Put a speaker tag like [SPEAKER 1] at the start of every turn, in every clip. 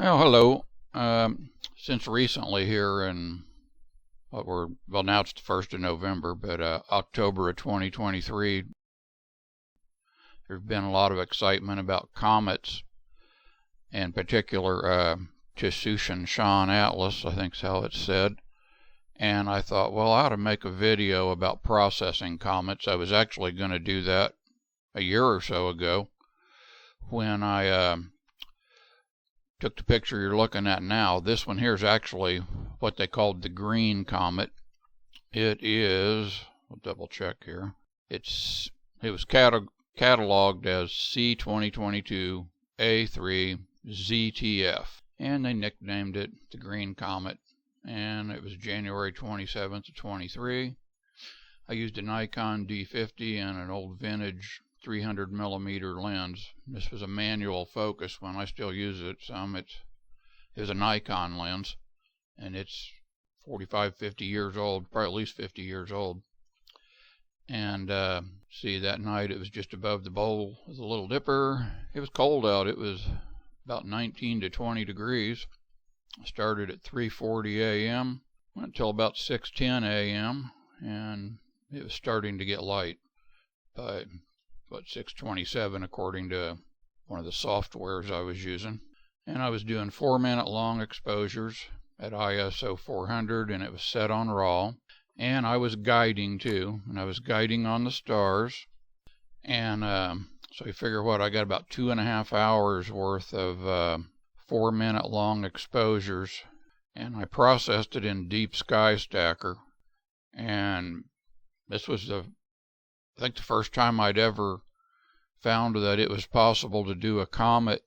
[SPEAKER 1] Well, hello. Since recently here in now it's the 1st of November, but October of 2023, there's been a lot of excitement about comets, in particular Tsushin Atlas, I think is how it's said. And I thought, well, I ought to make a video about processing comets. I was actually going to do that a year or so ago when I took the picture you're looking at now. This one here is actually what they called the green comet. It is, we'll double check here. It was cataloged as C2022 A3 ZTF, and they nicknamed it the green comet. And it was January 27th of 23. I used a Nikon D50 and an old vintage 300mm lens. This was a manual focus one. I still use it some. It was a Nikon lens, and it's 45, 50 years old, probably at least 50 years old. And see, that night it was just above the bowl of the Little Dipper. It was cold out. It was about 19 to 20 degrees. I started at 3:40 a.m., went until about 6:10 a.m., and it was starting to get light by 6:27 according to one of the softwares I was using. And I was doing 4-minute long exposures at ISO 400, and it was set on RAW. And I was guiding too, and I was guiding on the stars. And so you figure what, I got about 2.5 hours worth of 4-minute long exposures, and I processed it in Deepsky Stacker. And this was I think the first time I'd ever found that it was possible to do a comet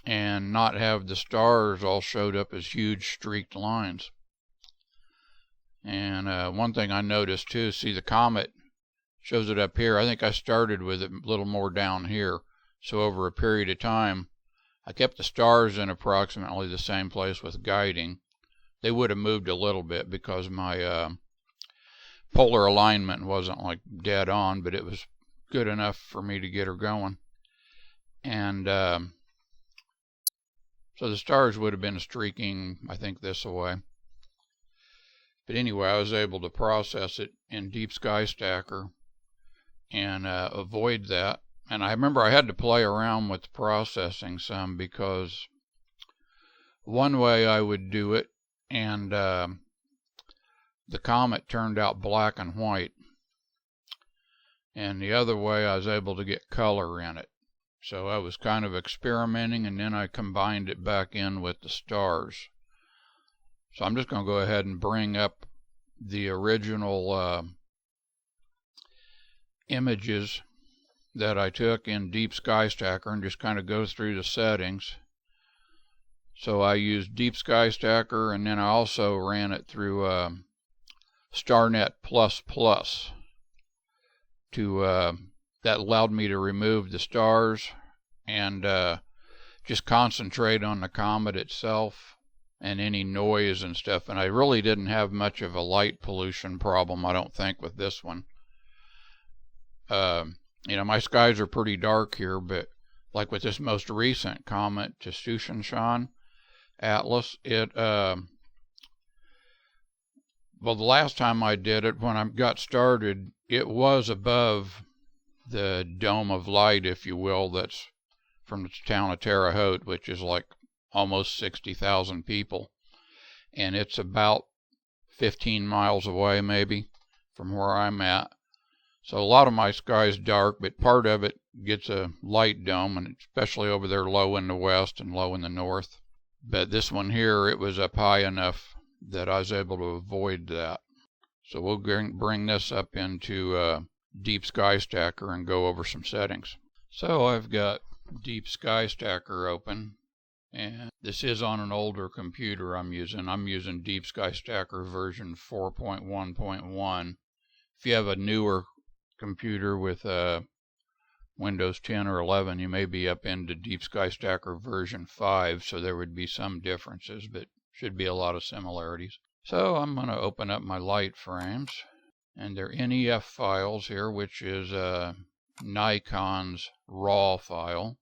[SPEAKER 1] and not have the stars all showed up as huge streaked lines. And one thing I noticed too, see the comet shows it up here. I think I started with it a little more down here. So over a period of time, I kept the stars in approximately the same place with guiding. They would have moved a little bit because my polar alignment wasn't like dead on, but it was good enough for me to get her going. And so the stars would have been streaking, I think, this way. But anyway, I was able to process it in Deepsky Stacker and avoid that. And I remember I had to play around with processing some, because one way I would do it, and the comet turned out black and white, and the other way I was able to get color in it. So I was kind of experimenting, and then I combined it back in with the stars. So I'm just going to go ahead and bring up the original images that I took in Deepsky Stacker and just kind of go through the settings. So I used Deepsky Stacker, and then I also ran it through Starnet to that allowed me to remove the stars and just concentrate on the comet itself and any noise and stuff. And I really didn't have much of a light pollution problem, I don't think, with this one. You know, my skies are pretty dark here, but like with this most recent comet, Tsushin Atlas, well, the last time I did it, when I got started, it was above the dome of light, if you will, that's from the town of Terre Haute, which is like almost 60,000 people. And it's about 15 miles away, maybe, from where I'm at. So a lot of my sky is dark, but part of it gets a light dome, and especially over there low in the west and low in the north. But this one here, it was up high enough that I was able to avoid that. So we'll bring this up into Deepsky Stacker and go over some settings. So I've got Deepsky Stacker open, and this is on an older computer I'm using. I'm using Deepsky Stacker version 4.1.1. If you have a newer computer with Windows 10 or 11, you may be up into Deepsky Stacker version 5, so there would be some differences, but should be a lot of similarities. So I'm going to open up my light frames, and they're NEF files here, which is Nikon's RAW file.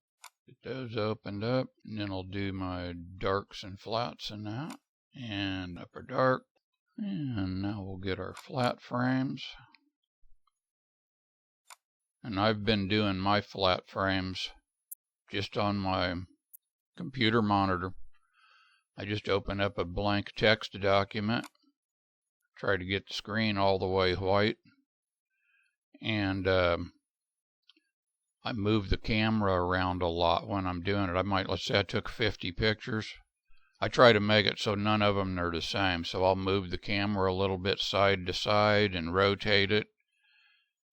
[SPEAKER 1] Get those opened up, and then I'll do my darks and flats in that, and upper dark. And now we'll get our flat frames. And I've been doing my flat frames just on my computer monitor. I just open up a blank text document, try to get the screen all the way white, and I move the camera around a lot when I'm doing it. Let's say I took 50 pictures. I try to make it so none of them are the same. So I'll move the camera a little bit side to side and rotate it.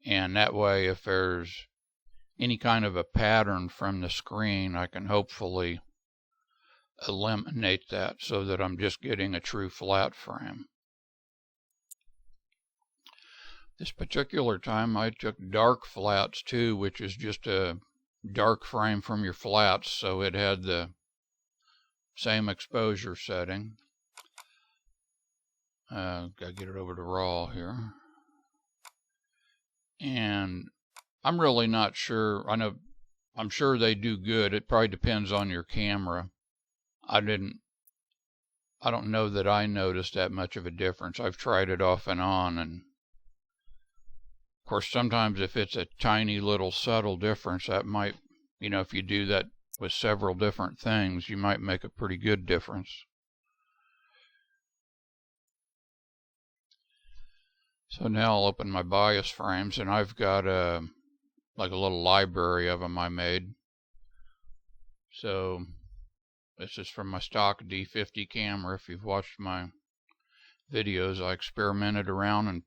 [SPEAKER 1] And that way, if there's any kind of a pattern from the screen, I can hopefully eliminate that so that I'm just getting a true flat frame. This particular time I took dark flats too, which is just a dark frame from your flats, so it had the same exposure setting. Gotta get it over to raw here. And I'm really not sure. I'm sure they do good. It probably depends on your camera. I don't know that I noticed that much of a difference. I've tried it off and on, and of course sometimes if it's a tiny little subtle difference, that might, if you do that with several different things, you might make a pretty good difference. So now I'll open my bias frames, and I've got like a little library of them I made. So this is from my stock D50 camera. If you've watched my videos, I experimented around and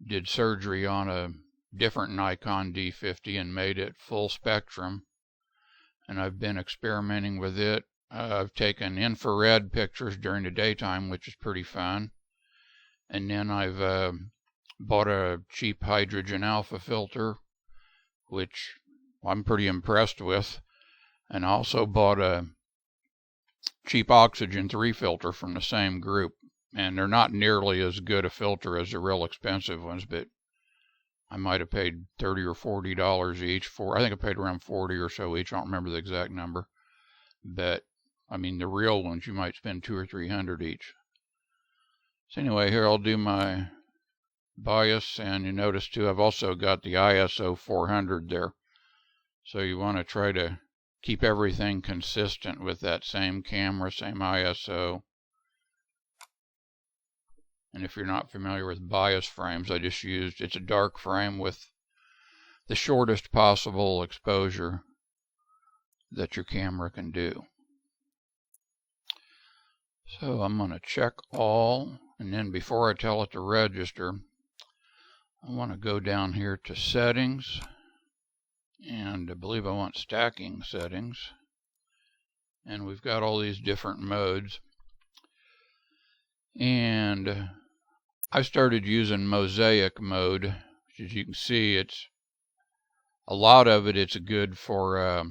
[SPEAKER 1] did surgery on a different Nikon D50 and made it full spectrum. And I've been experimenting with it. I've taken infrared pictures during the daytime, which is pretty fun. And then I've bought a cheap hydrogen alpha filter, which I'm pretty impressed with. And I also bought a cheap oxygen 3 filter from the same group. And they're not nearly as good a filter as the real expensive ones, but I might have paid $30 or $40 each for. I think I paid around 40 or so each. I don't remember the exact number. But, I mean, the real ones, you might spend $200 or $300 each. So anyway, here I'll do my bias, and you notice too, I've also got the ISO 400 there. So you want to try to keep everything consistent with that same camera, same ISO. And if you're not familiar with bias frames, it's a dark frame with the shortest possible exposure that your camera can do. So I'm going to check all, and then before I tell it to register, I want to go down here to settings, and I believe I want stacking settings. And we've got all these different modes. And I started using mosaic mode, which as you can see, it's good for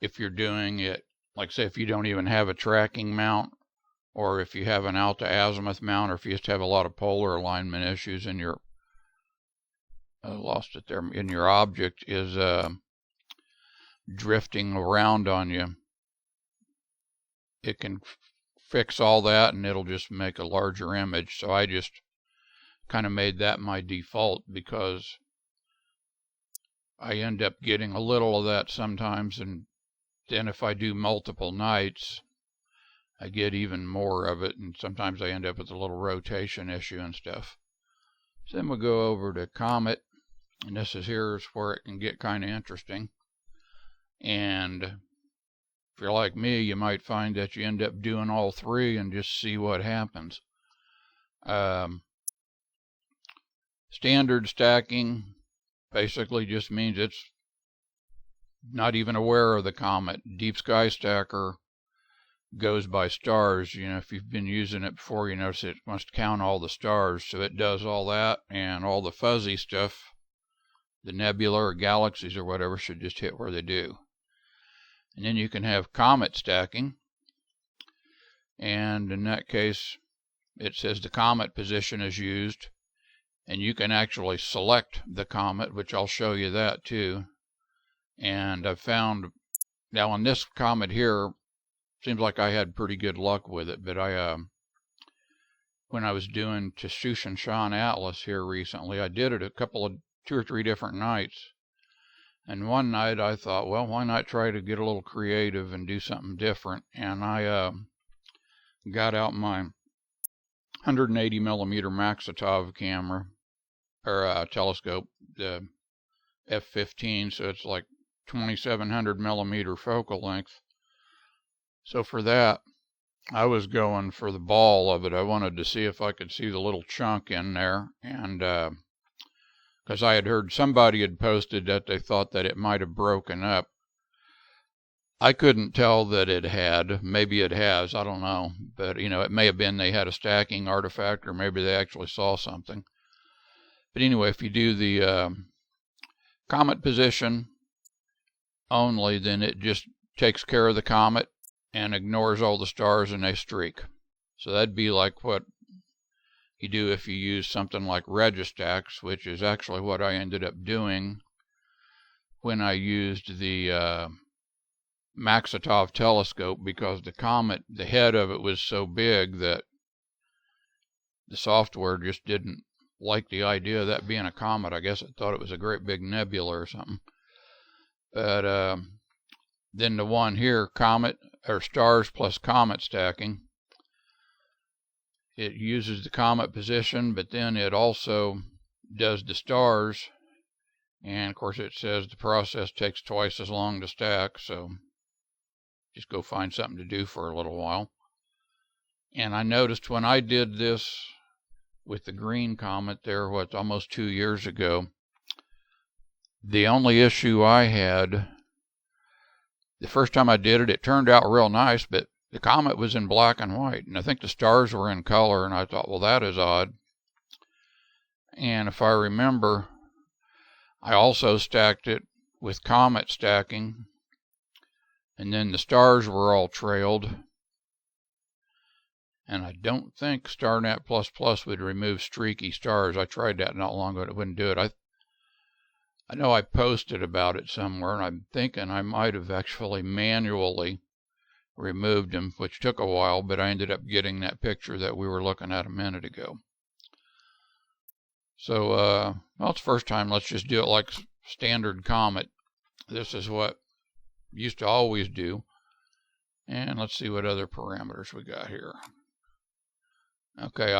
[SPEAKER 1] if you're doing it, like say if you don't even have a tracking mount, or if you have an alta azimuth mount, or if you just have a lot of polar alignment issues in your in your object is drifting around on you. It can fix all that, and it'll just make a larger image. So I just kind of made that my default, because I end up getting a little of that sometimes, and then if I do multiple nights, I get even more of it, and sometimes I end up with a little rotation issue and stuff. So then we'll go over to Comet, and here's where it can get kind of interesting. And if you're like me, you might find that you end up doing all three and just see what happens. Standard stacking basically just means it's not even aware of the comet. Deepsky Stacker goes by stars. If you've been using it before, you notice it must count all the stars. So it does all that, and all the fuzzy stuff, the nebula or galaxies or whatever, should just hit where they do. And then you can have comet stacking, and in that case it says the comet position is used, and you can actually select the comet, which I'll show you that too. And I've found, now on this Comet here, seems like I had pretty good luck with it, but when I was doing Shushan Atlas here recently, I did it a couple of 2 or 3 different nights. And one night I thought, well, why not try to get a little creative and do something different? And I got out my 180 millimeter Maksutov camera, or telescope, the f/15, so it's like 2700 millimeter focal length. So for that, I was going for the ball of it. I wanted to see if I could see the little chunk in there, and because I had heard somebody had posted that they thought that it might have broken up. I couldn't tell that it had. Maybe it has, I don't know. But, you know, it may have been they had a stacking artifact, or maybe they actually saw something. But anyway, if you do the comet position only, then it just takes care of the comet and ignores all the stars and they streak. So that'd be like what you do if you use something like Registax, which is actually what I ended up doing when I used the Maksutov telescope, because the Comet, the head of it was so big that the software just didn't like the idea of that being a comet. I guess it thought it was a great big nebula or something. But then the one here, Comet, or stars plus comet stacking, it uses the comet position, but then it also does the stars. And of course it says the process takes twice as long to stack, so just go find something to do for a little while. And I noticed when I did this with the green comet there, almost 2 years ago, the only issue I had, the first time I did it, it turned out real nice, but the comet was in black and white, and I think the stars were in color, and I thought, well, that is odd. And if I remember, I also stacked it with comet stacking, and then the stars were all trailed. And I don't think Starnet++ would remove streaky stars. I tried that not long ago, and it wouldn't do it. I know I posted about it somewhere, and I'm thinking I might have actually manually removed them, which took a while, but I ended up getting that picture that we were looking at a minute ago. So, well, it's the first time. Let's just do it like standard Comet. This is what I used to always do. And let's see what other parameters we got here. Okay,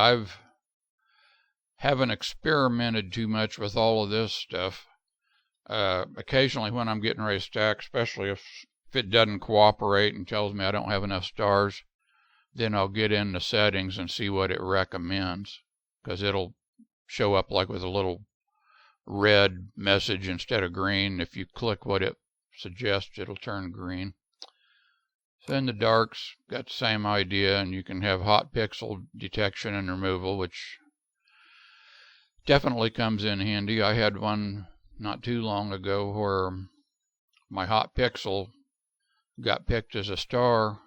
[SPEAKER 1] haven't experimented too much with all of this stuff. Occasionally when I'm getting ready to stack, especially if it doesn't cooperate and tells me I don't have enough stars, then I'll get in the settings and see what it recommends, because it'll show up like with a little red message instead of green. If you click what it suggests, it'll turn green. So in the darks, got the same idea, and you can have hot pixel detection and removal, which definitely comes in handy. I had one not too long ago where my hot pixel got picked as a star,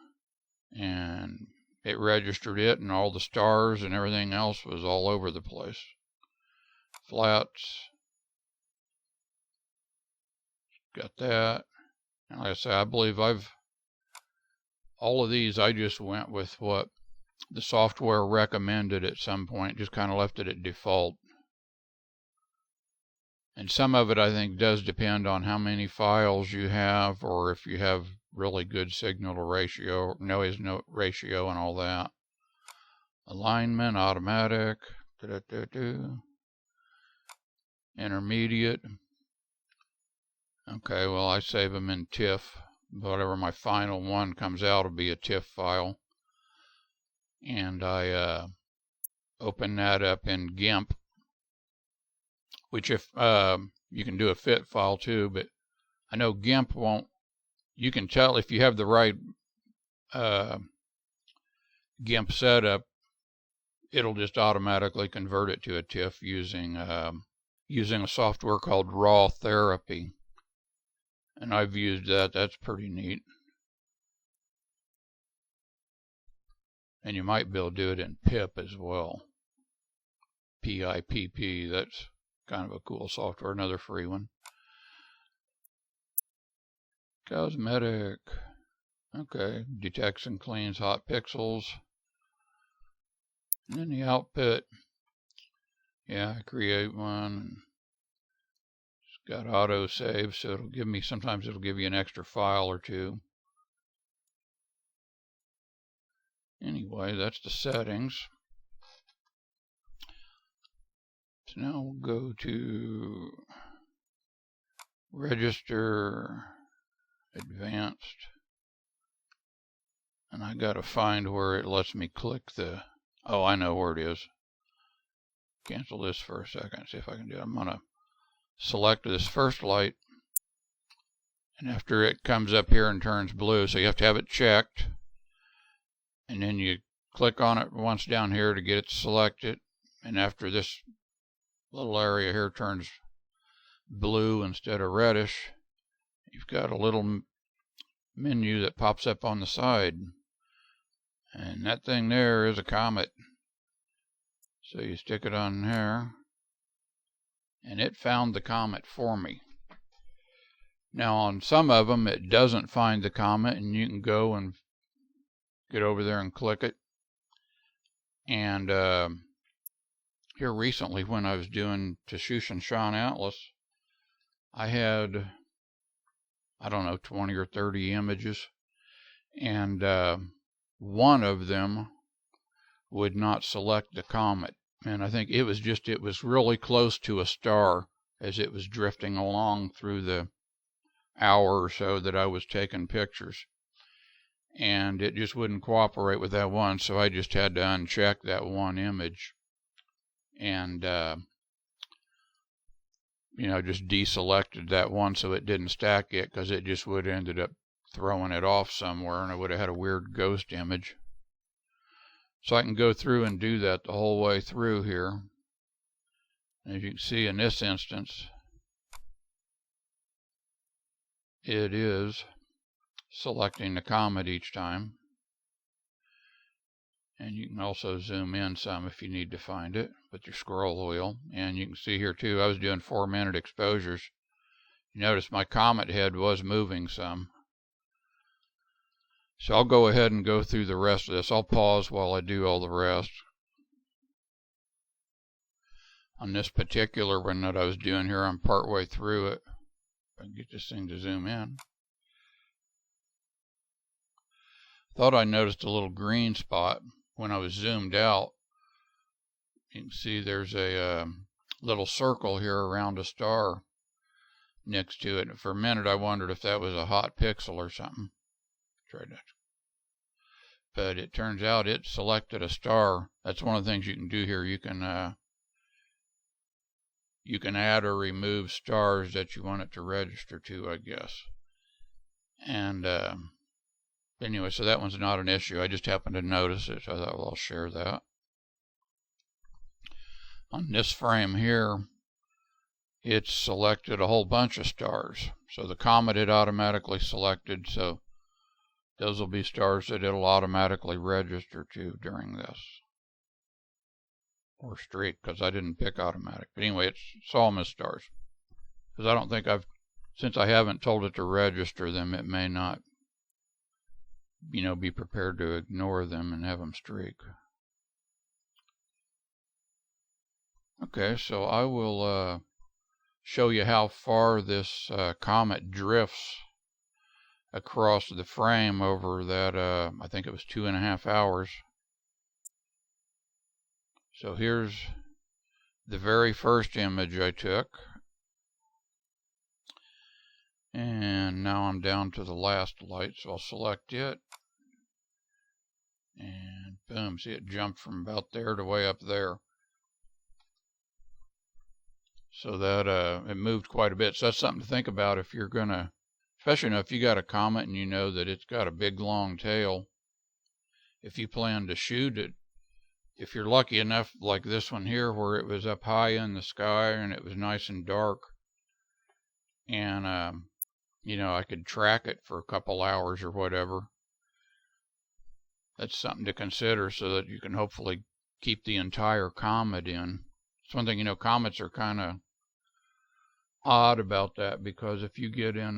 [SPEAKER 1] and it registered it, and all the stars and everything else was all over the place. Flats, got that. And like I say, I believe all of these I just went with what the software recommended at some point, just kind of left it at default. And some of it I think does depend on how many files you have, or if you have really good signal to ratio, noise ratio, and all that. Alignment, automatic, intermediate. Okay, well, I save them in TIFF. Whatever my final one comes out will be a TIFF file. And I open that up in GIMP, which if you can do a FIT file too, but I know GIMP won't. You can tell if you have the right GIMP setup, it'll just automatically convert it to a TIFF using a software called Raw Therapy. And I've used that. That's pretty neat. And you might be able to do it in PIPP as well. PIPP. That's kind of a cool software, another free one. Cosmetic. Okay, detects and cleans hot pixels. And then the output. Yeah, I create one. It's got auto save, so it'll give me, sometimes it'll give you an extra file or two. Anyway, that's the settings. So now we'll go to Register, Advanced. And I gotta find where it lets me click the, oh, I know where it is. Cancel this for a second, see if I can do it. I'm gonna select this first light, and after it comes up here and turns blue, so you have to have it checked, and then you click on it once down here to get it selected, and after this little area here turns blue instead of reddish, you've got a little menu that pops up on the side, and that thing there is a comet. So you stick it on there, and it found the comet for me. Now on some of them it doesn't find the comet, and you can go and get over there and click it. And here recently when I was doing Tashush Shan Atlas, I had, I don't know, 20 or 30 images, and one of them would not select the comet. And I think it was really close to a star as it was drifting along through the hour or so that I was taking pictures. And it just wouldn't cooperate with that one, so I just had to uncheck that one image. And, just deselected that one so it didn't stack it, because it just would have ended up throwing it off somewhere, and I would have had a weird ghost image. So I can go through and do that the whole way through here. As you can see in this instance, it is selecting the comet each time. And you can also zoom in some if you need to find it with your scroll wheel. And you can see here too, I was doing 4-minute exposures. You notice my comet head was moving some. So I'll go ahead and go through the rest of this. I'll pause while I do all the rest. On this particular one that I was doing here, I'm partway through it. If I can get this thing to zoom in. Thought I noticed a little green spot when I was zoomed out. You can see there's a little circle here around a star next to it. And for a minute I wondered if that was a hot pixel or something. Tried that. But it turns out it selected a star. That's one of the things you can do here. You can add or remove stars that you want it to register to, I guess. And anyway, so that one's not an issue. I just happened to notice it, so I thought, well, I'll share that. On this frame here, it's selected a whole bunch of stars. So the comet it automatically selected, so those will be stars that it'll automatically register to during this. Or streak, because I didn't pick automatic. But anyway, it's all them as stars. Because I don't think since I haven't told it to register them, it may not, be prepared to ignore them and have them streak. Okay, so I will show you how far this comet drifts across the frame over that, I think it was 2.5 hours. So here's the very first image I took. And now I'm down to the last light, so I'll select it. And boom, see it jumped from about there to way up there. So that it moved quite a bit. So that's something to think about if you're going to, especially if you got a comet and you know that it's got a big long tail. If you plan to shoot it, if you're lucky enough like this one here where it was up high in the sky and it was nice and dark, and I could track it for a couple hours or whatever, that's something to consider so that you can hopefully keep the entire comet in. It's one thing, comets are kind of odd about that, because if you get in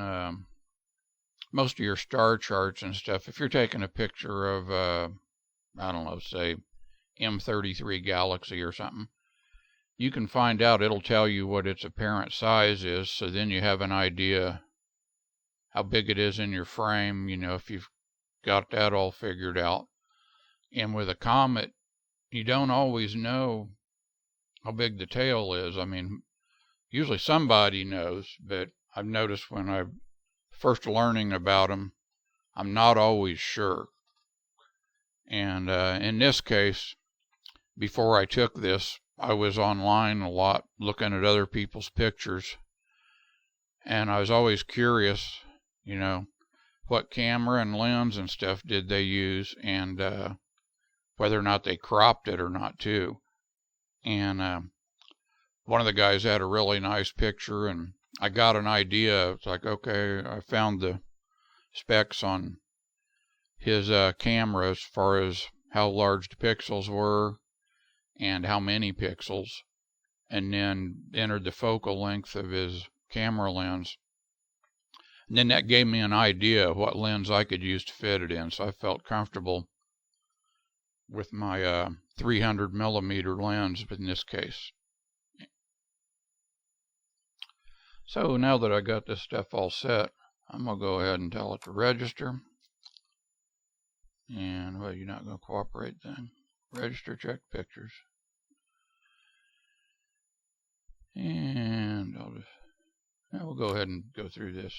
[SPEAKER 1] most of your star charts and stuff, if you're taking a picture of, I don't know, say M33 Galaxy or something, you can find out, it'll tell you what its apparent size is, so then you have an idea how big it is in your frame, you know, if you've got that all figured out. And with a comet, you don't always know how big the tail is. I mean, usually somebody knows, but I've noticed when I'm first learning about them, I'm not always sure. And in this case, before I took this, I was online a lot looking at other people's pictures, and I was always curious, you know, what camera and lens and stuff did they use, and whether or not they cropped it or not too. And one of the guys had a really nice picture, and I got an idea. It's like, okay, I found the specs on his camera as far as how large the pixels were and how many pixels, and then entered the focal length of his camera lens. And then that gave me an idea of what lens I could use to fit it in, so I felt comfortable with my 300 millimeter lens in this case. So now that I got this stuff all set, I'm going to go ahead and tell it to register. And, well, you're not going to cooperate then. Register, check pictures. And we'll go ahead and go through this.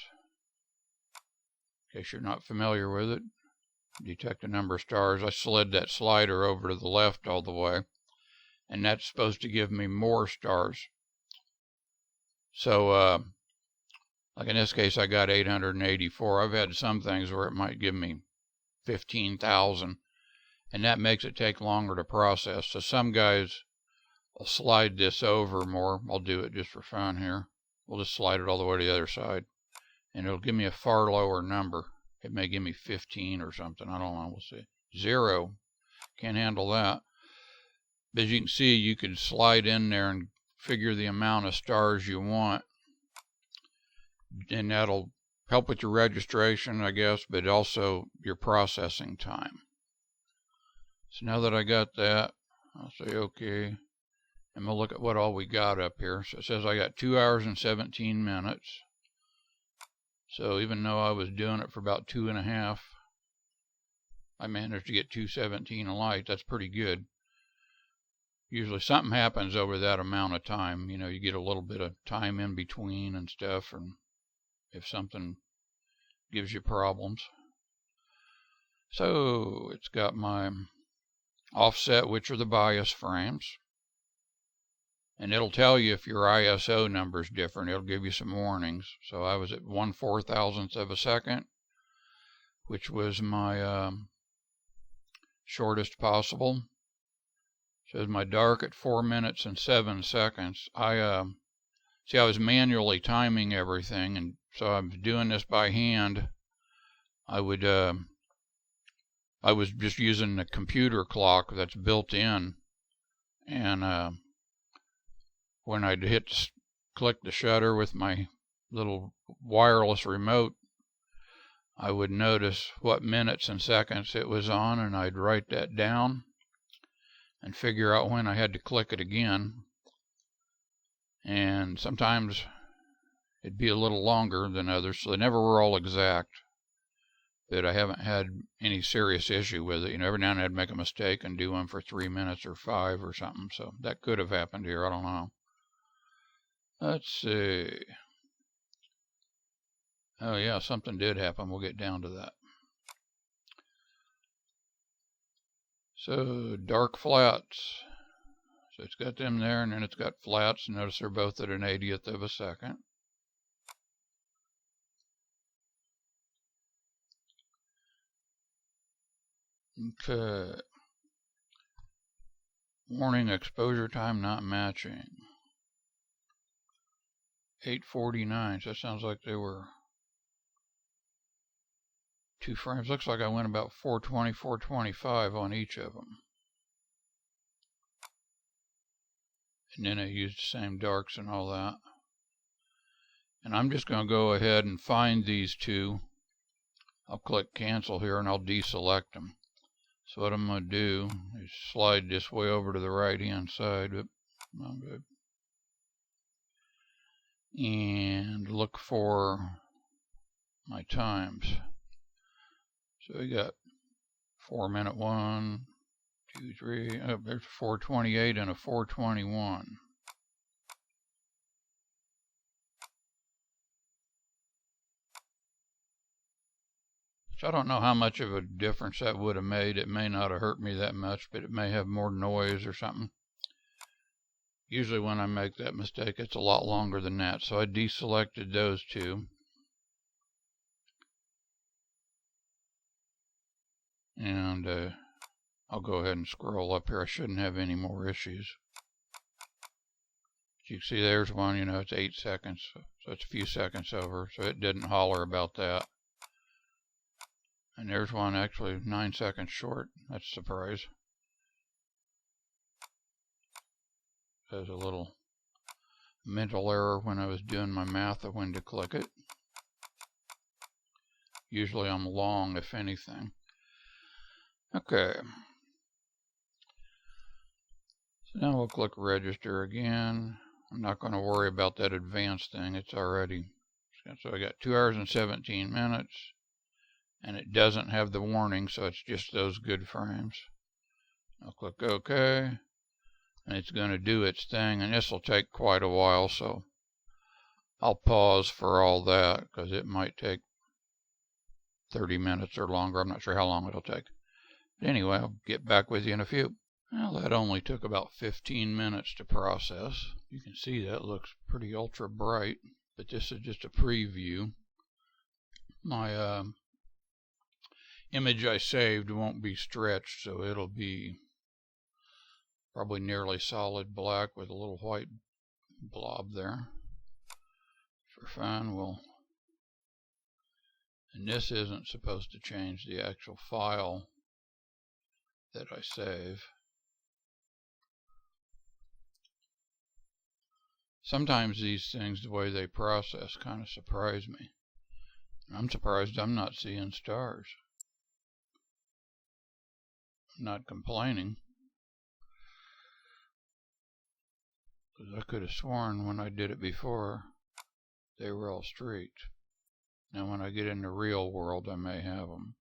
[SPEAKER 1] In case you're not familiar with it, detect a number of stars. I slid that slider over to the left all the way, and that's supposed to give me more stars. So, like in this case, I got 884. I've had some things where it might give me 15,000, and that makes it take longer to process. So some guys will slide this over more. I'll do it just for fun here. We'll just slide it all the way to the other side, and it'll give me a far lower number. It may give me 15 or something. I don't know. We'll see. 0. Can't handle that. But as you can see, you can slide in there and figure the amount of stars you want, and that'll help with your registration, I guess, but also your processing time. So now that I got that, I'll say okay, and we'll look at what all we got up here. So it says I got 2 hours and 17 minutes. So even though I was doing it for about 2.5, I managed to get 2:17 a light. That's pretty good. Usually something happens over that amount of time. You know, you get a little bit of time in between and stuff, and if something gives you problems. So it's got my offset, which are the bias frames. And it'll tell you if your ISO number is different. It'll give you some warnings. So I was at 1/4000th of a second, which was my shortest possible. Says my dark at 4 minutes and 7 seconds. I was manually timing everything, and so I was doing this by hand. I was just using the computer clock that's built in, and when I'd click the shutter with my little wireless remote, I would notice what minutes and seconds it was on, and I'd write that down and figure out when I had to click it again. And sometimes it'd be a little longer than others, so they never were all exact. But I haven't had any serious issue with it. You know, every now and then I'd make a mistake and do one for 3 minutes or 5 or something, so that could have happened here. I don't know. Let's see. Oh yeah, something did happen. We'll get down to that. So dark flats. So it's got them there, and then it's got flats. Notice they're both at 1/80th of a second. Okay. Warning, exposure time not matching. 849. So that sounds like they were 2 frames. Looks like I went about 420, 425 on each of them. And then I used the same darks and all that. And I'm just going to go ahead and find these two I'll click cancel here and I'll deselect them. So what I'm going to do is slide this way over to the right hand side. And look for my times. So we got 4-minute 1, 2, 3. Oh, there's 4:28 and a 4:21. So I don't know how much of a difference that would have made. It may not have hurt me that much, but it may have more noise or something. Usually when I make that mistake, it's a lot longer than that. So I deselected those two. And I'll go ahead and scroll up here. I shouldn't have any more issues. But you can see there's one, you know, it's 8 seconds. So it's a few seconds over. So it didn't holler about that. And there's one actually 9 seconds short. That's a surprise. There's a little mental error when I was doing my math of when to click it. Usually I'm long, if anything. Okay. So now we'll click register again. I'm not going to worry about that advanced thing. It's already. So I got 2 hours and 17 minutes. And it doesn't have the warning, so it's just those good frames. I'll click OK. And it's going to do its thing, and this will take quite a while, so I'll pause for all that because it might take 30 minutes or longer. I'm not sure how long it'll take. But anyway, I'll get back with you in a few. Well, that only took about 15 minutes to process. You can see that looks pretty ultra bright, but this is just a preview. My image I saved won't be stretched, so it'll be probably nearly solid black with a little white blob there. For fun, and this isn't supposed to change the actual file that I save. Sometimes these things, the way they process, kind of surprise me. I'm surprised I'm not seeing stars. I'm not complaining. Because I could have sworn when I did it before, they were all straight. Now when I get in the real world, I may have them.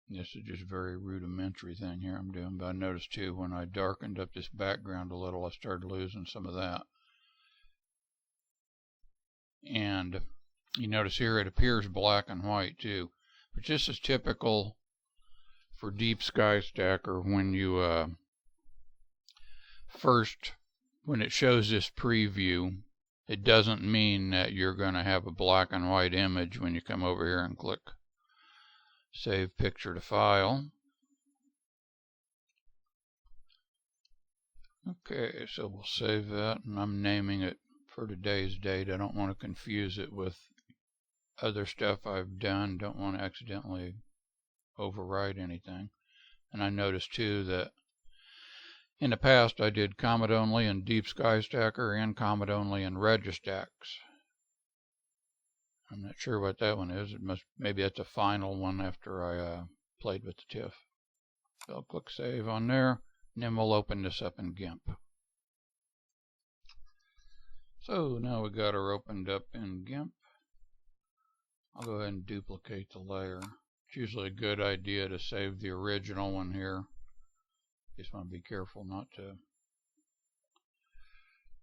[SPEAKER 1] This is just a very rudimentary thing here I'm doing, but I noticed too when I darkened up this background a little, I started losing some of that. And you notice here it appears black and white too, but this is typical for Deepsky Stacker when you when it shows this preview, it doesn't mean that you're going to have a black and white image when you come over here and click Save Picture to File. Okay, so we'll save that, and I'm naming it for today's date. I don't want to confuse it with other stuff I've done. Don't want to accidentally overwrite anything. And I noticed too that in the past I did Comet only in Deepsky Stacker and Comet only in Registax. I'm not sure what that one is. Maybe that's a final one after I played with the TIFF. So I'll click Save on there, and then we'll open this up in GIMP. So now we got her opened up in GIMP. I'll go ahead and duplicate the layer. It's usually a good idea to save the original one here. Just want to be careful not to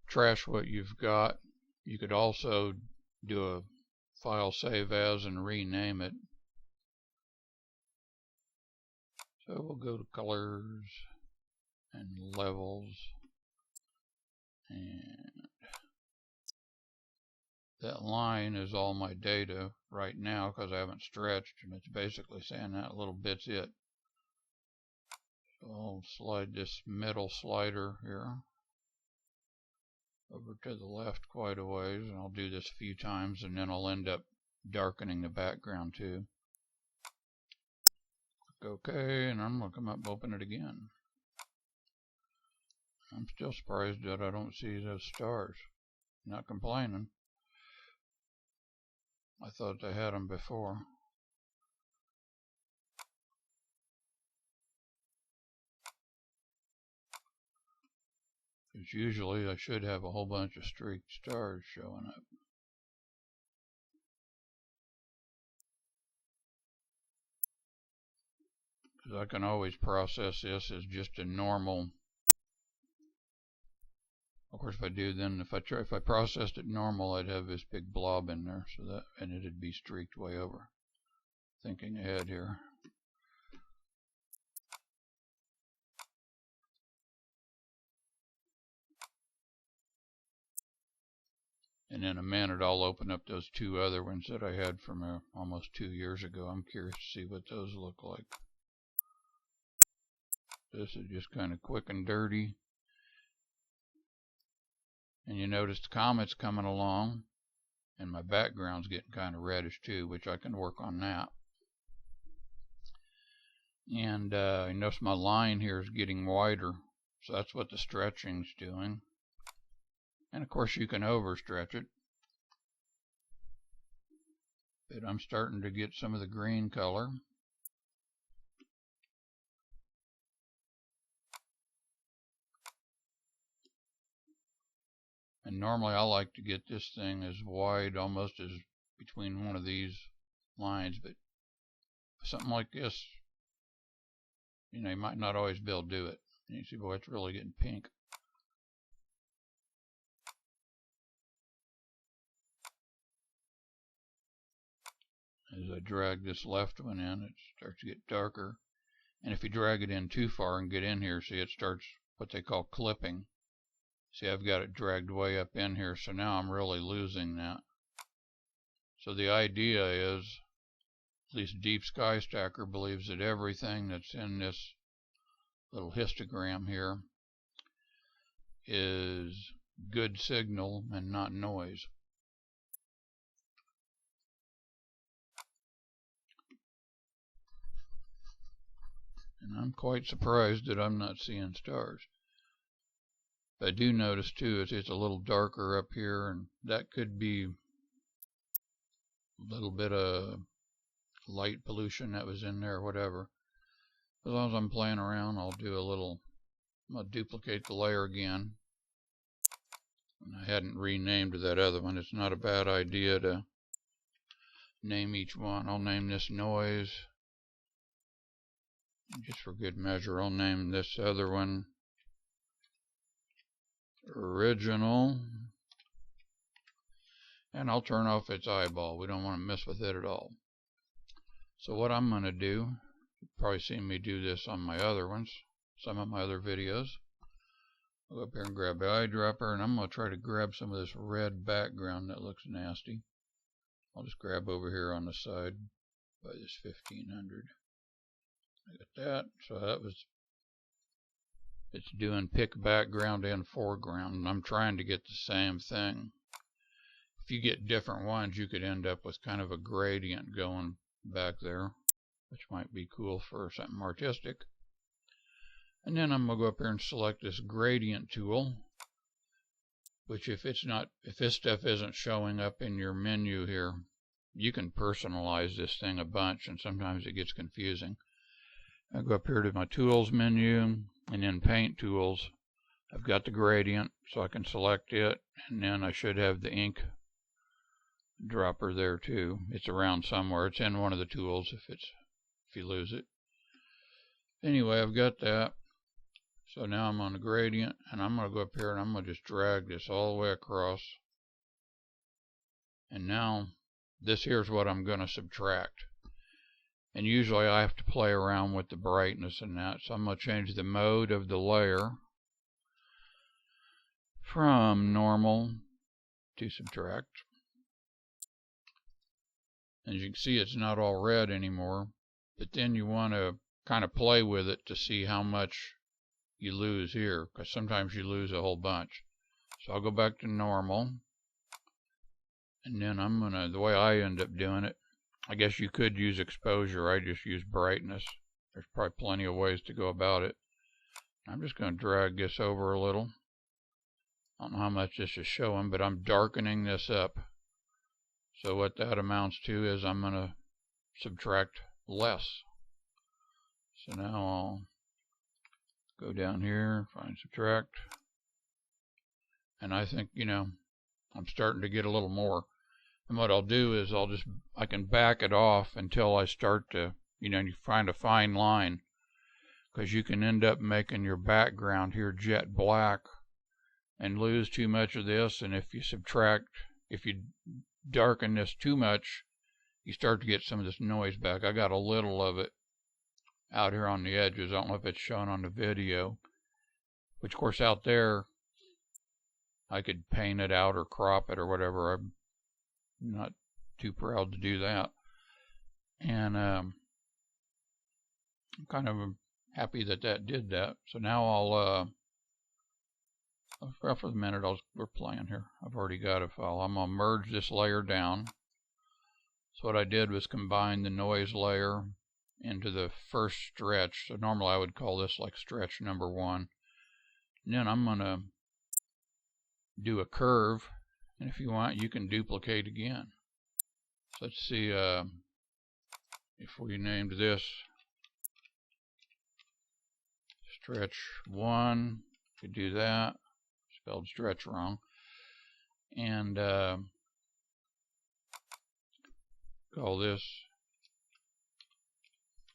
[SPEAKER 1] trash what you've got. You could also do a file save as and rename it. So we'll go to colors and levels, and that line is all my data right now because I haven't stretched, and it's basically saying that little bit's it. So I'll slide this middle slider here over to the left quite a ways, and I'll do this a few times, and then I'll end up darkening the background too. Click OK, and I'm going to come up and open it again. I'm still surprised that I don't see those stars. Not complaining. I thought they had them before. Because usually I should have a whole bunch of streaked stars showing up. Because I can always process this as just a normal. Of course, if I do, then if I processed it normal, I'd have this big blob in there, so that, and it'd be streaked way over. Thinking ahead here. And in a minute, I'll open up those two other ones that I had from almost 2 years ago. I'm curious to see what those look like. This is just kind of quick and dirty. And you notice the comet's coming along, and my background's getting kind of reddish too, which I can work on that. And you notice my line here is getting wider, so that's what the stretching's doing. And of course you can overstretch it. But I'm starting to get some of the green color. And normally I like to get this thing as wide almost as between one of these lines, but something like this, you know, you might not always be able to do it. And you see, boy, it's really getting pink. As I drag this left one in, it starts to get darker. And if you drag it in too far and get in here, see, it starts what they call clipping. See, I've got it dragged way up in here, so now I'm really losing that. So the idea is, at least Deepsky Stacker believes that everything that's in this little histogram here is good signal and not noise. And I'm quite surprised that I'm not seeing stars. I do notice too, it's a little darker up here, and that could be a little bit of light pollution that was in there or whatever. As long as I'm playing around, I'll duplicate the layer again. And I hadn't renamed that other one. It's not a bad idea to name each one. I'll name this noise. And just for good measure, I'll name this other one original. And I'll turn off its eyeball. We don't want to mess with it at all. So what I'm going to do, you've probably seen me do this on my other ones, some of my other videos. I'll go up here and grab the eyedropper, and I'm going to try to grab some of this red background that looks nasty. I'll just grab over here on the side by this 1500. I got that. So it's doing pick background and foreground, and I'm trying to get the same thing. If you get different ones, you could end up with kind of a gradient going back there, which might be cool for something artistic. And then I'm going to go up here and select this gradient tool, which if this stuff isn't showing up in your menu here, you can personalize this thing a bunch, and sometimes it gets confusing. I go up here to my tools menu, and in paint tools, I've got the gradient, so I can select it, and then I should have the ink dropper there too. It's around somewhere. It's in one of the tools if you lose it. Anyway, I've got that. So now I'm on the gradient, and I'm going to go up here and I'm going to just drag this all the way across. And now this here's what I'm going to subtract. And usually I have to play around with the brightness and that. So I'm going to change the mode of the layer from normal to subtract. As you can see, it's not all red anymore. But then you want to kind of play with it to see how much you lose here, because sometimes you lose a whole bunch. So I'll go back to normal, and then I'm gonna, the way I end up doing it, I guess you could use exposure. I just use brightness. There's probably plenty of ways to go about it. I'm just going to drag this over a little. I don't know how much this is showing, but I'm darkening this up. So what that amounts to is I'm going to subtract less. So now I'll go down here, find subtract. And I think, you know, I'm starting to get a little more. And what I'll do is I can back it off until I start to, you know, you find a fine line. Because you can end up making your background here jet black and lose too much of this. And if you darken this too much, you start to get some of this noise back. I got a little of it out here on the edges. I don't know if it's shown on the video, which of course out there I could paint it out or crop it or whatever. I'm not too proud to do that. And I'm kind of happy that did that. So now I'll for the minute, we're playing here. I've already got a file. I'm going to merge this layer down. So what I did was combine the noise layer into the first stretch. So normally I would call this like stretch number 1. And then I'm going to do a curve. And if you want, you can duplicate again. So let's see if we named this stretch 1. Could do that. Spelled stretch wrong. And call this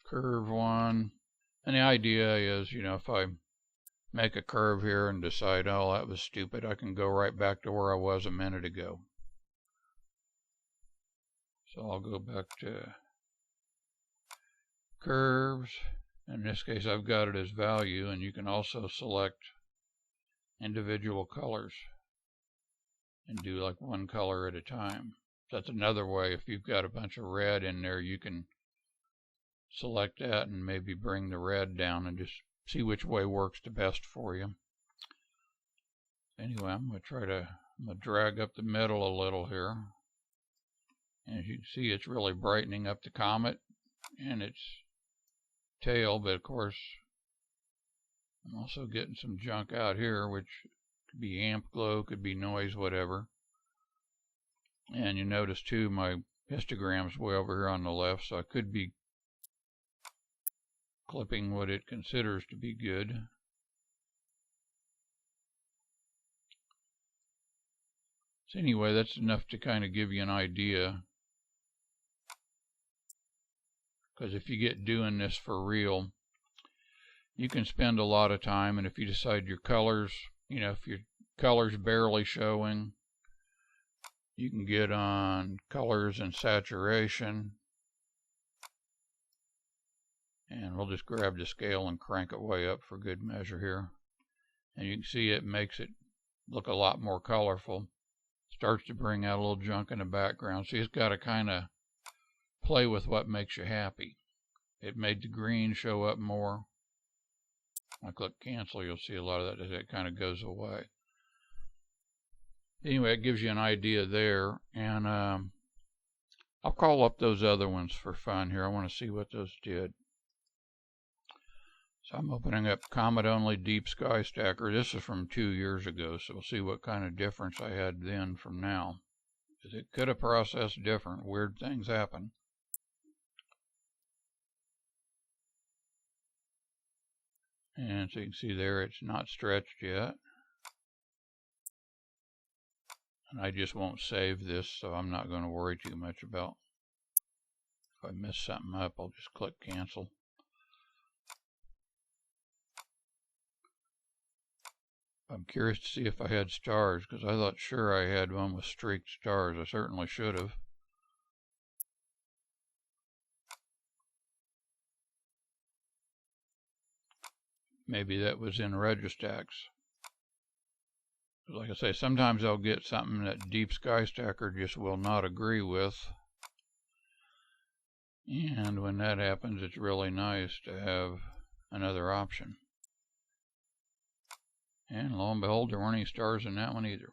[SPEAKER 1] curve 1. And the idea is, you know, if I make a curve here and decide, oh, that was stupid, I can go right back to where I was a minute ago. So I'll go back to curves. In this case, I've got it as value, and you can also select individual colors and do like one color at a time. That's another way. If you've got a bunch of red in there, you can select that and maybe bring the red down and just see which way works the best for you. Anyway, I'm going to drag up the middle a little here. And as you can see, it's really brightening up the comet and its tail, but of course I'm also getting some junk out here, which could be amp glow, could be noise, whatever. And you notice too, my histogram's way over here on the left, so I could be clipping what it considers to be good. So anyway, that's enough to kind of give you an idea. Because if you get doing this for real, you can spend a lot of time, and if you decide your colors, you know, if your color's barely showing, you can get on colors and saturation. And we'll just grab the scale and crank it way up for good measure here. And you can see it makes it look a lot more colorful. Starts to bring out a little junk in the background. So you just got to kind of play with what makes you happy. It made the green show up more. When I click cancel, you'll see a lot of that as it kind of goes away. Anyway, it gives you an idea there. And I'll call up those other ones for fun here. I want to see what those did. So I'm opening up Comet only Deepsky Stacker. This is from 2 years ago, so we'll see what kind of difference I had then from now. Because it could have processed different. Weird things happen. And so you can see there it's not stretched yet. And I just won't save this, so I'm not going to worry too much about if I mess something up. I'll just click cancel. I'm curious to see if I had stars, because I thought sure I had one with streaked stars. I certainly should have. Maybe that was in Registax. Like I say, sometimes I'll get something that Deepsky Stacker just will not agree with. And when that happens, it's really nice to have another option. And lo and behold, there weren't any stars in that one either.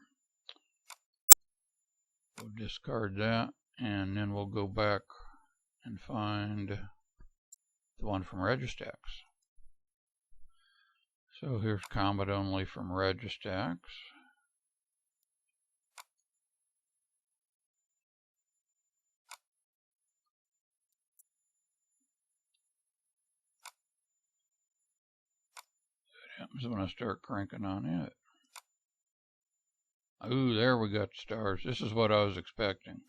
[SPEAKER 1] We'll discard that, and then we'll go back and find the one from Registax. So here's Comet only from Registax. What happens when I start cranking on it? Ooh, there we got stars. This is what I was expecting.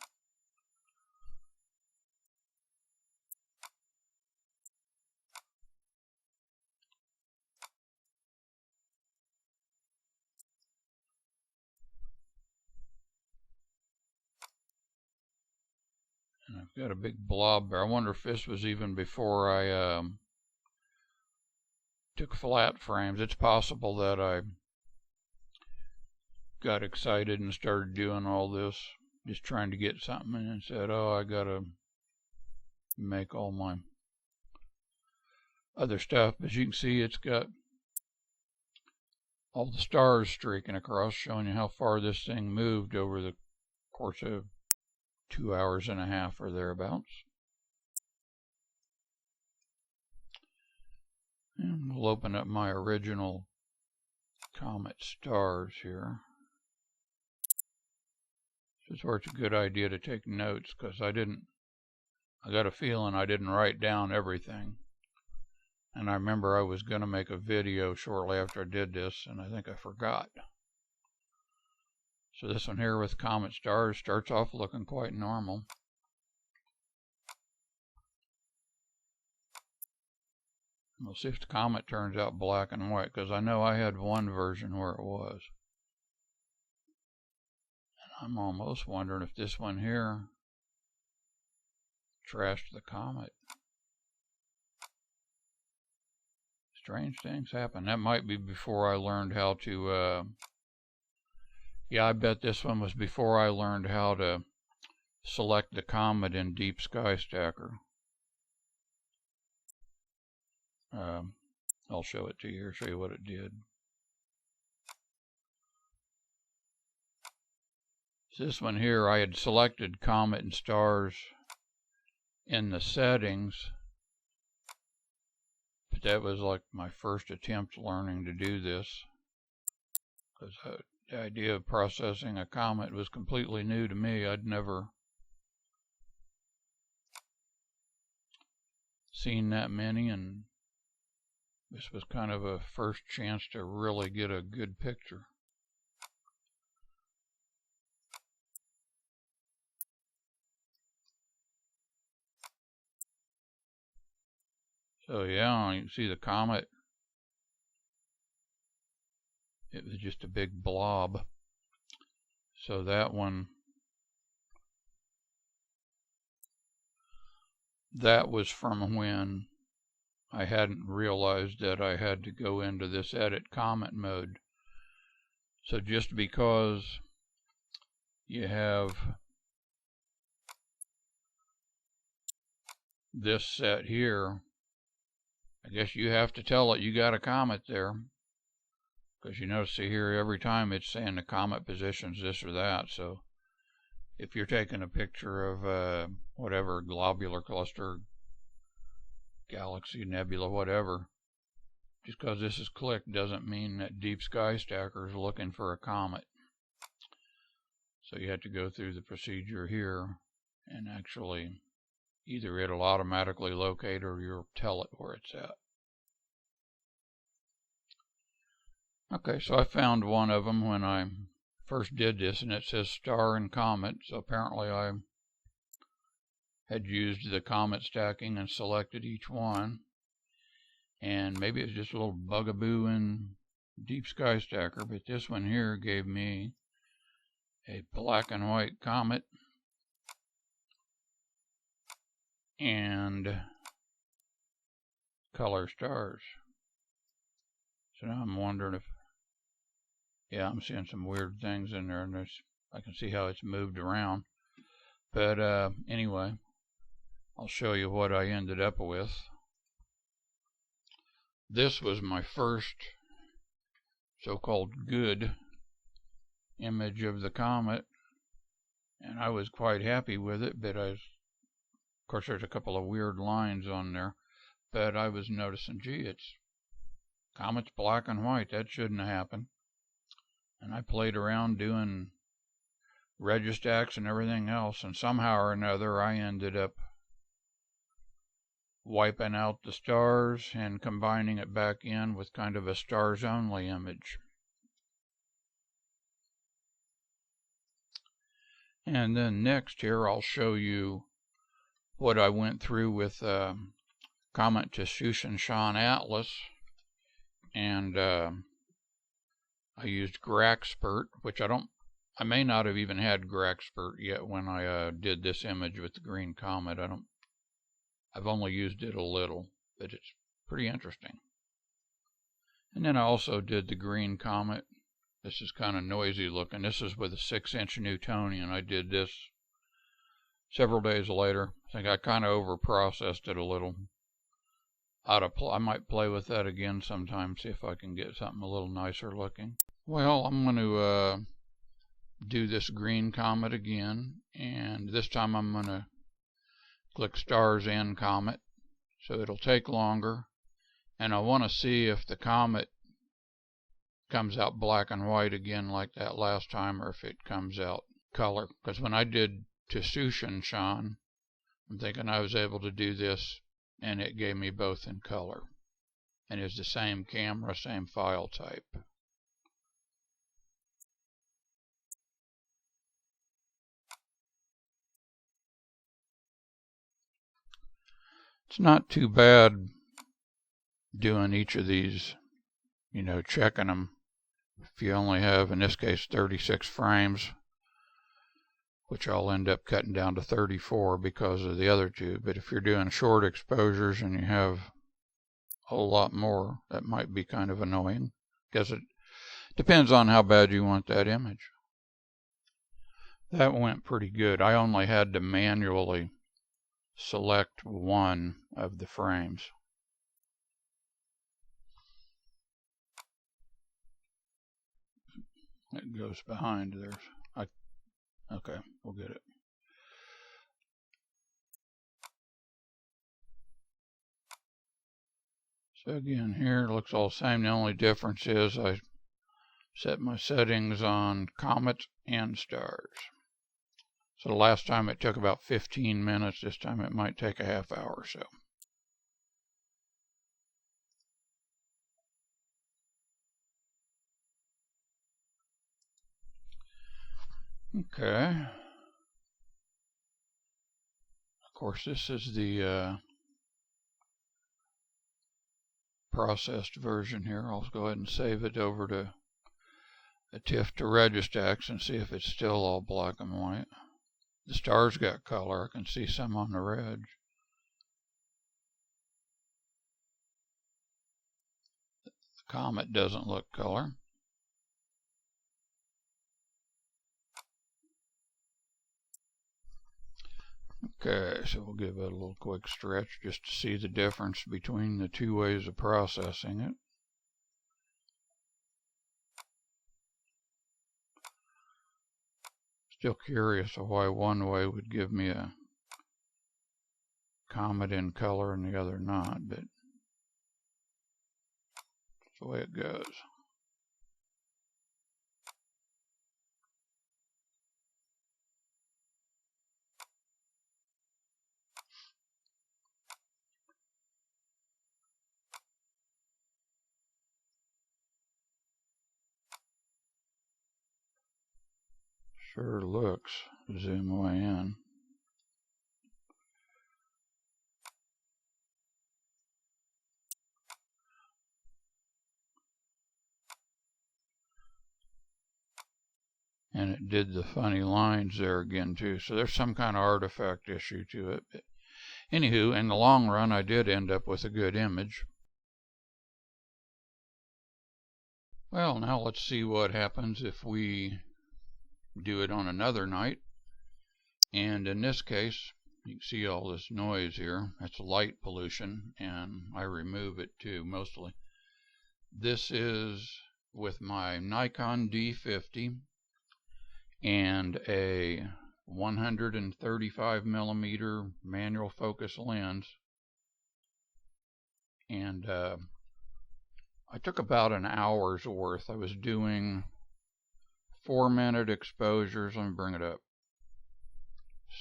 [SPEAKER 1] And I've got a big blob there. I wonder if this was even before I took flat frames. It's possible that I got excited and started doing all this, just trying to get something, and said, oh, I gotta make all my other stuff. As you can see, it's got all the stars streaking across, showing you how far this thing moved over the course of 2.5 hours or thereabouts. And we'll open up my original Comet stars here. This is where it's a good idea to take notes, because I got a feeling I didn't write down everything. And I remember I was going to make a video shortly after I did this, and I think I forgot. So this one here with Comet stars starts off looking quite normal. We'll see if the Comet turns out black and white, because I know I had one version where it was. And I'm almost wondering if this one here trashed the Comet. Strange things happen. That might be before I learned how to, yeah, I bet this one was before I learned how to select the Comet in Deepsky Stacker. I'll show it to you here, show you what it did. So this one here, I had selected Comet and stars in the settings, but that was like my first attempt learning to do this, because the idea of processing a Comet was completely new to me. I'd never seen that many, and this was kind of a first chance to really get a good picture. So yeah, you can see the Comet. It was just a big blob. So that one, that was from when I hadn't realized that I had to go into this edit Comet mode. So just because you have this set here, I guess you have to tell it you got a Comet there, because you notice here every time it's saying the Comet positions this or that. So if you're taking a picture of whatever globular cluster, galaxy, nebula, whatever, just because this is clicked doesn't mean that Deepsky Stacker is looking for a comet. So you have to go through the procedure here, and actually either it'll automatically locate or you'll tell it where it's at. Okay, so I found one of them when I first did this, and it says star and comet. So apparently I had used the comet stacking and selected each one, and maybe it's just a little bugaboo in Deepsky Stacker, but this one here gave me a black and white comet and color stars. So now I'm wondering if, yeah, I'm seeing some weird things in there, and I can see how it's moved around. But anyway, I'll show you what I ended up with. This was my first so-called good image of the comet, and I was quite happy with it, but of course there's a couple of weird lines on there, but I was noticing, gee, it's Comet's black and white. That shouldn't have happened. And I played around doing Registax and everything else, and somehow or another I ended up wiping out the stars and combining it back in with kind of a stars only image. And then next here I'll show you what I went through with Comet to Shushan Atlas, and I used Graxpert, which I may not have even had Graxpert yet when I did this image with the green comet. I've only used it a little, but it's pretty interesting. And then I also did the green comet. This is kind of noisy looking. This is with a 6-inch Newtonian. I did this several days later. I think I kind of over-processed it a little. I might play with that again sometime, see if I can get something a little nicer looking. Well, I'm going to do this green comet again, and this time I'm going to click Stars and Comet, so it'll take longer, and I want to see if the comet comes out black and white again like that last time, or if it comes out color, because when I did to Shushan, I'm thinking I was able to do this and it gave me both in color, and it's the same camera, same file type. It's not too bad doing each of these, checking them. If you only have, in this case, 36 frames, which I'll end up cutting down to 34 because of the other two. But if you're doing short exposures and you have a whole lot more, that might be kind of annoying, because it depends on how bad you want that image. That went pretty good. I only had to manually select one of the frames. It goes behind there. Okay, we'll get it. So again, here it looks all the same. The only difference is I set my settings on Comet and stars. So the last time it took about 15 minutes. This time it might take a half hour or so. Okay. Of course, this is the processed version here. I'll go ahead and save it over to a TIFF to Registax and see if it's still all black and white. The stars got color. I can see some on the reg. The comet doesn't look color. Okay, so we'll give it a little quick stretch just to see the difference between the two ways of processing it. Still curious of why one way would give me a comet in color and the other not, but that's the way it goes. Sure looks. Zoom way in. And it did the funny lines there again too. So there's some kind of artifact issue to it. But anywho, in the long run, I did end up with a good image. Well, now let's see what happens if we do it on another night. And in this case, you can see all this noise here. That's light pollution, and I remove it too, mostly. This is with my Nikon D50 and a 135mm manual focus lens. And I took about an hour's worth. I was doing 4-minute exposures. Let me bring it up.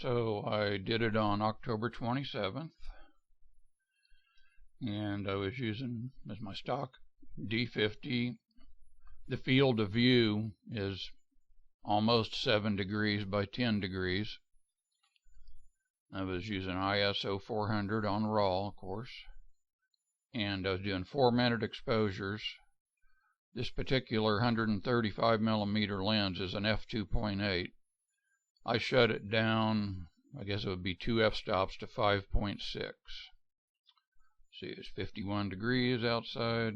[SPEAKER 1] So I did it on October 27th, and I was using as my stock D50. The field of view is almost 7 degrees by 10 degrees. I was using ISO 400 on RAW, of course, and I was doing 4-minute exposures. This particular 135mm lens is an f2.8. I shut it down, I guess it would be 2 f-stops to 5.6. See, it's 51 degrees outside.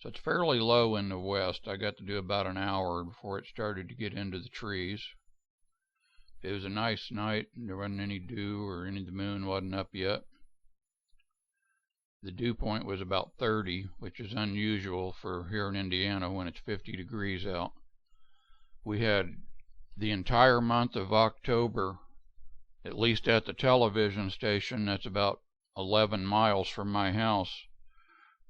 [SPEAKER 1] So it's fairly low in the west. I got to do about an hour before it started to get into the trees. It was a nice night. There wasn't any dew or the moon wasn't up yet. The dew point was about 30, which is unusual for here in Indiana when it's 50 degrees out. We had the entire month of October, at least at the television station that's about 11 miles from my house,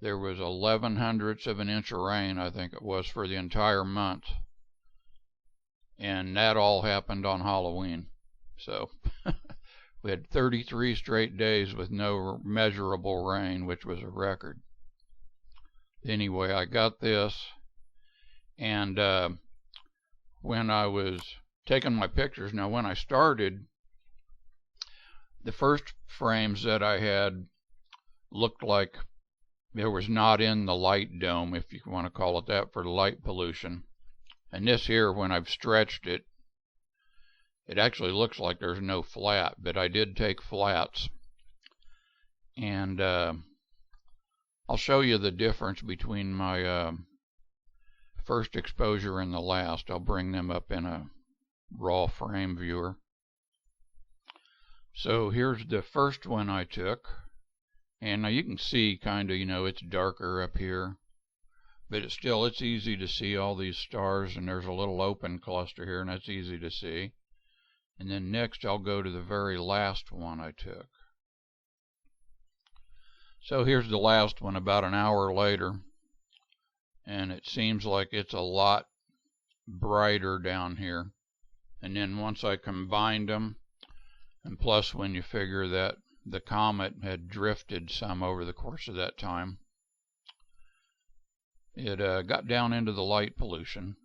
[SPEAKER 1] there was 0.11 of an inch of rain, I think it was, for the entire month. And that all happened on Halloween. So we had 33 straight days with no measurable rain, which was a record. Anyway, I got this, and when I was taking my pictures, now when I started, the first frames that I had looked like it was not in the light dome, if you want to call it that, for the light pollution. And this here, when I've stretched it, it actually looks like there's no flat, but I did take flats. And I'll show you the difference between my first exposure and the last. I'll bring them up in a raw frame viewer. So here's the first one I took. And now you can see kind of, it's darker up here. But it's easy to see all these stars, and there's a little open cluster here, and that's easy to see. And then next I'll go to the very last one I took. So here's the last one about an hour later, and it seems like it's a lot brighter down here. And then once I combined them, and plus when you figure that the comet had drifted some over the course of that time, it got down into the light pollution.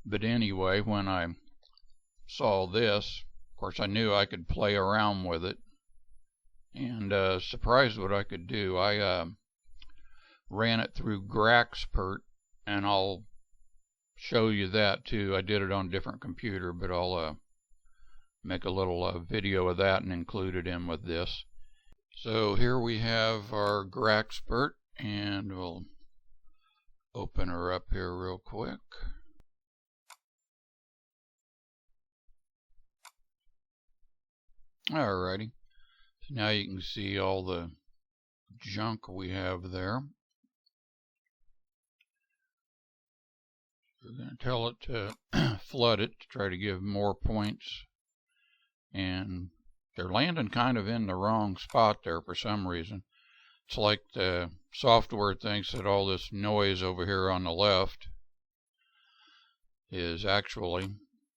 [SPEAKER 1] But anyway, when I saw this, of course I knew I could play around with it, and surprised what I could do. I ran it through Graxpert, and I'll show you that too. I did it on a different computer, but I'll make a little video of that and include it in with this. So here we have our Graxpert, and we'll open her up here real quick. Alrighty, so now you can see all the junk we have there. We're going to tell it to flood it to try to give more points, and they're landing kind of in the wrong spot there for some reason. It's like the software thinks that all this noise over here on the left is actually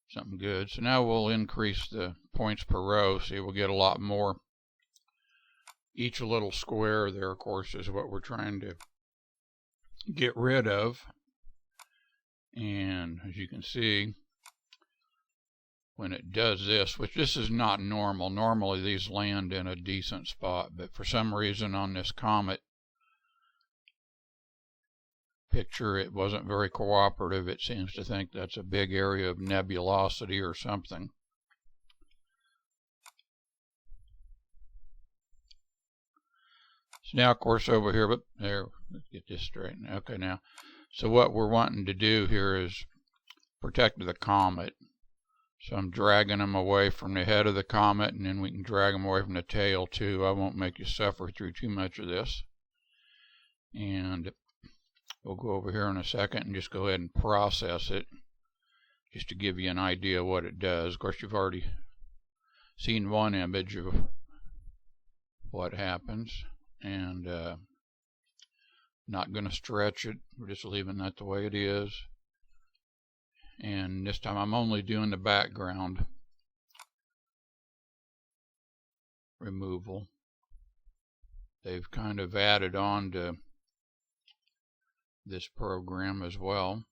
[SPEAKER 1] something good. So now we'll increase the points per row. See, we'll get a lot more. Each little square there, of course, is what we're trying to get rid of. And as you can see, when it does this, which this is not normal. Normally these land in a decent spot, but for some reason on this Comet picture it wasn't very cooperative. It seems to think that's a big area of nebulosity or something. So now of course over here, but there, let's get this straight. Okay, now, so what we're wanting to do here is protect the Comet. So I'm dragging them away from the head of the comet, and then we can drag them away from the tail too. I won't make you suffer through too much of this. And we'll go over here in a second and just go ahead and process it, just to give you an idea of what it does. Of course, you've already seen one image of what happens. And Not going to stretch it. We're just leaving that the way it is. And this time I'm only doing the background removal. They've kind of added on to this program as well.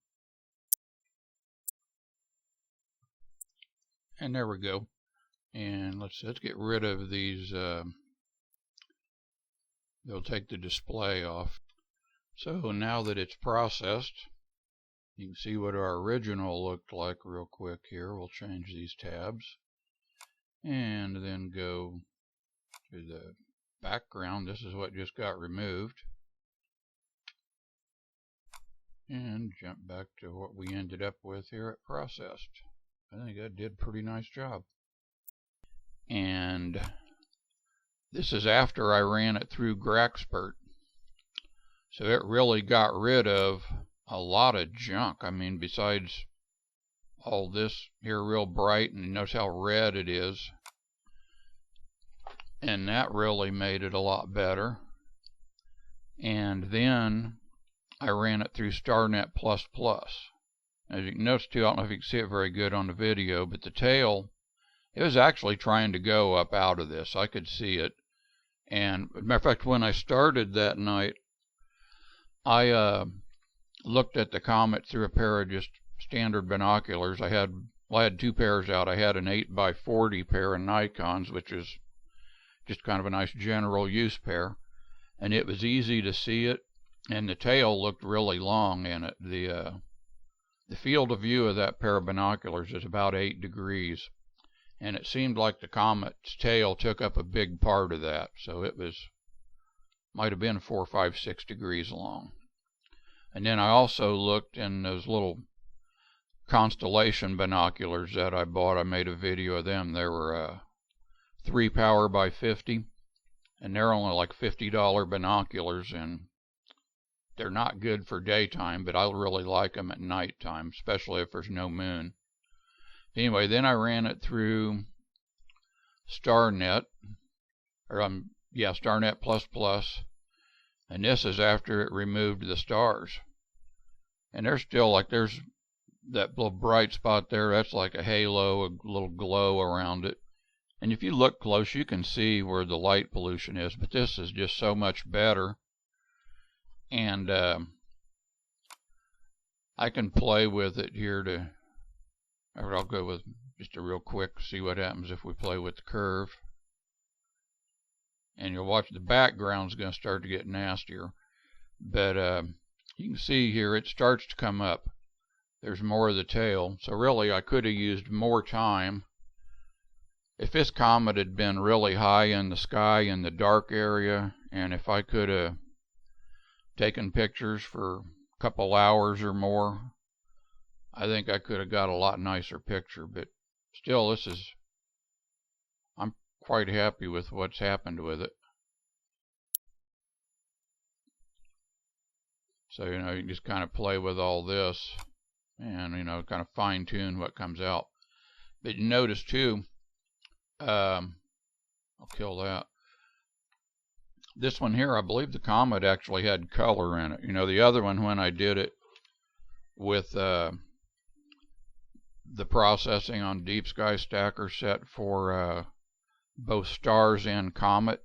[SPEAKER 1] And there we go. And let's get rid of these. They'll take the display off. So now that it's processed, you can see what our original looked like real quick here. We'll change these tabs and then go to the background. This is what just got removed. And jump back to what we ended up with here at processed. I think that did a pretty nice job. And this is after I ran it through Graxpert. So it really got rid of a lot of junk. I mean, besides all this here real bright, and notice how red it is. And that really made it a lot better. And then I ran it through Starnet++. As you can notice too, I don't know if you can see it very good on the video, but the tail, it was actually trying to go up out of this. I could see it. And as a matter of fact, when I started that night, I looked at the Comet through a pair of just standard binoculars. I had two pairs out. I had an 8x40 pair of Nikons, which is just kind of a nice general use pair. And it was easy to see it, and the tail looked really long in it. The field of view of that pair of binoculars is about 8 degrees. And it seemed like the Comet's tail took up a big part of that. So it might have been 4, 5, 6 degrees long. And then I also looked in those little constellation binoculars that I bought. I made a video of them. They were 3 power by 50, and they're only like $50 binoculars, and they're not good for daytime, but I really like them at nighttime, especially if there's no moon. Anyway, then I ran it through Starnet, Starnet++, and this is after it removed the stars. And there's still there's that little bright spot there. That's like a halo, a little glow around it. And if you look close, you can see where the light pollution is, but this is just so much better. And I can play with it here I'll go with just a real quick, see what happens if we play with the curve. And you'll watch the background's going to start to get nastier. But you can see here it starts to come up. There's more of the tail. So really I could have used more time. If this comet had been really high in the sky in the dark area, and if I could have taken pictures for a couple hours or more, I think I could have got a lot nicer picture. But still, I'm quite happy with what's happened with it. So, you can just kind of play with all this and, kind of fine tune what comes out. But you notice too, I'll kill that. This one here, I believe the Comet actually had color in it. The other one, when I did it with the processing on Deepsky Stacker set for both stars and Comet,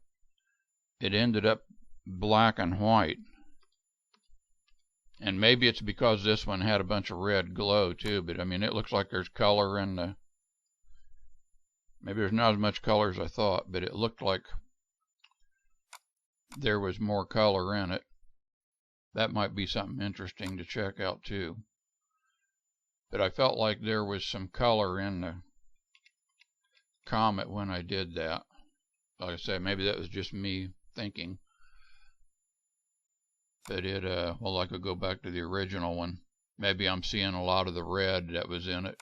[SPEAKER 1] it ended up black and white. And maybe it's because this one had a bunch of red glow too, but it looks like there's color in the... Maybe there's not as much color as I thought, but it looked like there was more color in it. That might be something interesting to check out too. But I felt like there was some color in the Comet when I did that. Like I said, maybe that was just me thinking. But well, I could go back to the original one. Maybe I'm seeing a lot of the red that was in it.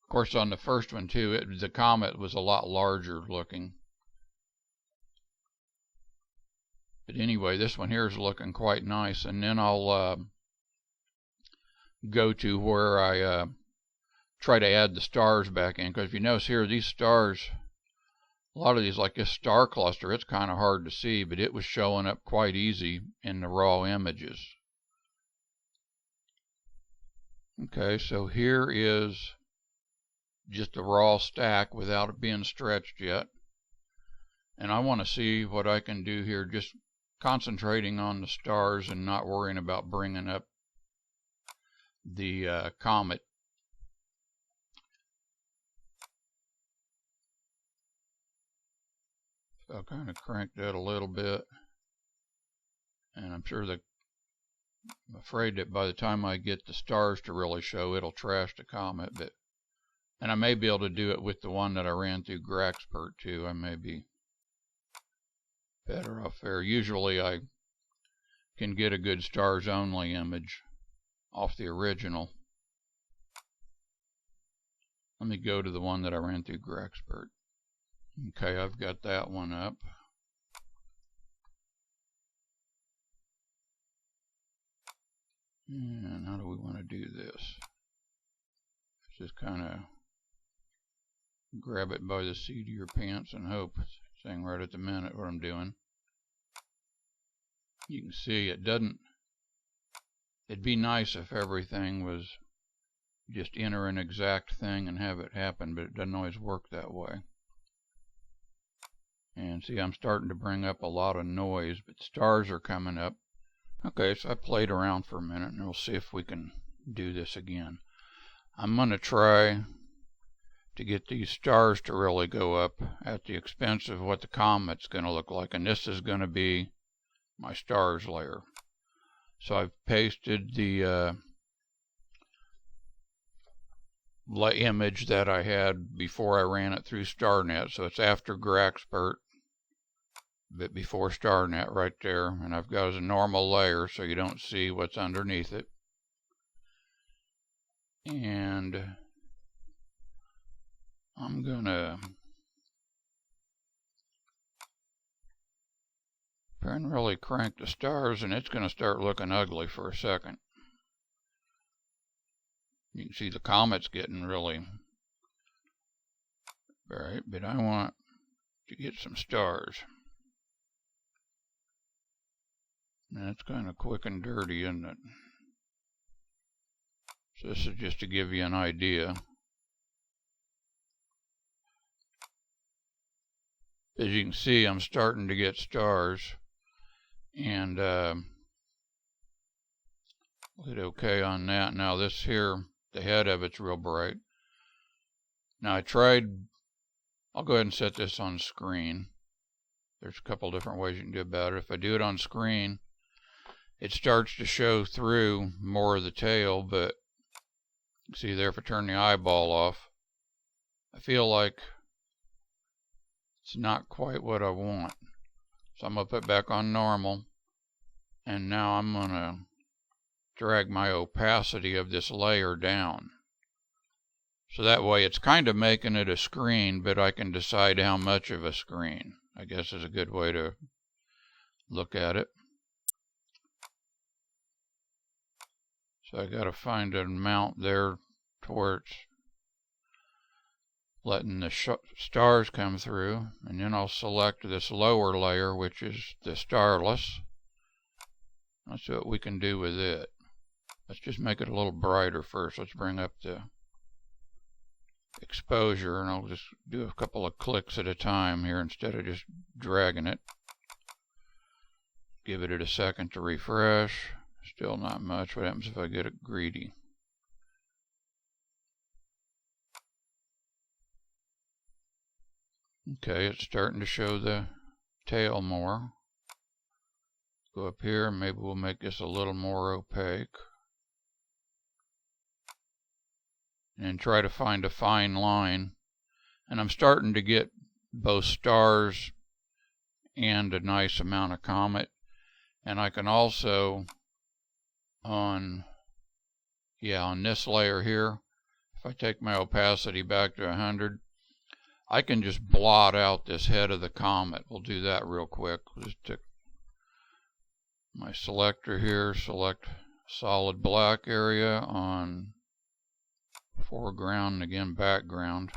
[SPEAKER 1] Of course, on the first one too, the Comet was a lot larger looking. But anyway, this one here is looking quite nice. And then I'll go to where I try to add the stars back in. Because if you notice here, these stars a lot of these, like this star cluster, it's kind of hard to see, but it was showing up quite easy in the raw images. Okay, so here is just a raw stack without it being stretched yet. And I want to see what I can do here, just concentrating on the stars and not worrying about bringing up the comet. So I'll kind of crank that a little bit, and I'm afraid that by the time I get the stars to really show, it'll trash the comet. And I may be able to do it with the one that I ran through Graxpert too. I may be better off there. Usually I can get a good stars only image off the original. Let me go to the one that I ran through Graxpert. Okay, I've got that one up. And how do we want to do this? Just kind of grab it by the seat of your pants and hope, saying right at the minute what I'm doing. You can see it doesn't, it'd be nice if everything was just enter an exact thing and have it happen, but it doesn't always work that way. And see, I'm starting to bring up a lot of noise, but stars are coming up. Okay, so I played around for a minute, and we'll see if we can do this again. I'm going to try to get these stars to really go up at the expense of what the comet's going to look like, and this is going to be my stars layer. So I've pasted the image that I had before I ran it through Starnet, so it's after Graxpert, but before Starnet right there, and I've got as a normal layer so you don't see what's underneath it. And I'm gonna try and really crank the stars, and it's gonna start looking ugly for a second. You can see the comet's getting really bright, but I want to get some stars. And it's kind of quick and dirty, isn't it? So this is just to give you an idea. As you can see, I'm starting to get stars, and hit OK on that. Now this here, the head of it's real bright. Now I'll go ahead and set this on screen. There's a couple different ways you can do about it. If I do it on screen, it starts to show through more of the tail, but see there, if I turn the eyeball off, I feel like it's not quite what I want. So I'm going to put back on normal, and now I'm going to drag my opacity of this layer down. So that way it's kind of making it a screen, but I can decide how much of a screen, I guess is a good way to look at it. So I got to find an amount there to where it's letting the stars come through, and then I'll select this lower layer, which is the starless. Let's see what we can do with it. Let's just make it a little brighter first. Let's bring up the exposure, and I'll just do a couple of clicks at a time here instead of just dragging it. Give it a second to refresh. Still not much. What happens if I get it greedy? Okay, it's starting to show the tail more. Go up here, maybe we'll make this a little more opaque. And try to find a fine line. And I'm starting to get both stars and a nice amount of comet. And I can also, on this layer here, if I take my opacity back to 100, I can just blot out this head of the comet. We'll do that real quick. Just take my selector here, select solid black area on foreground and again background.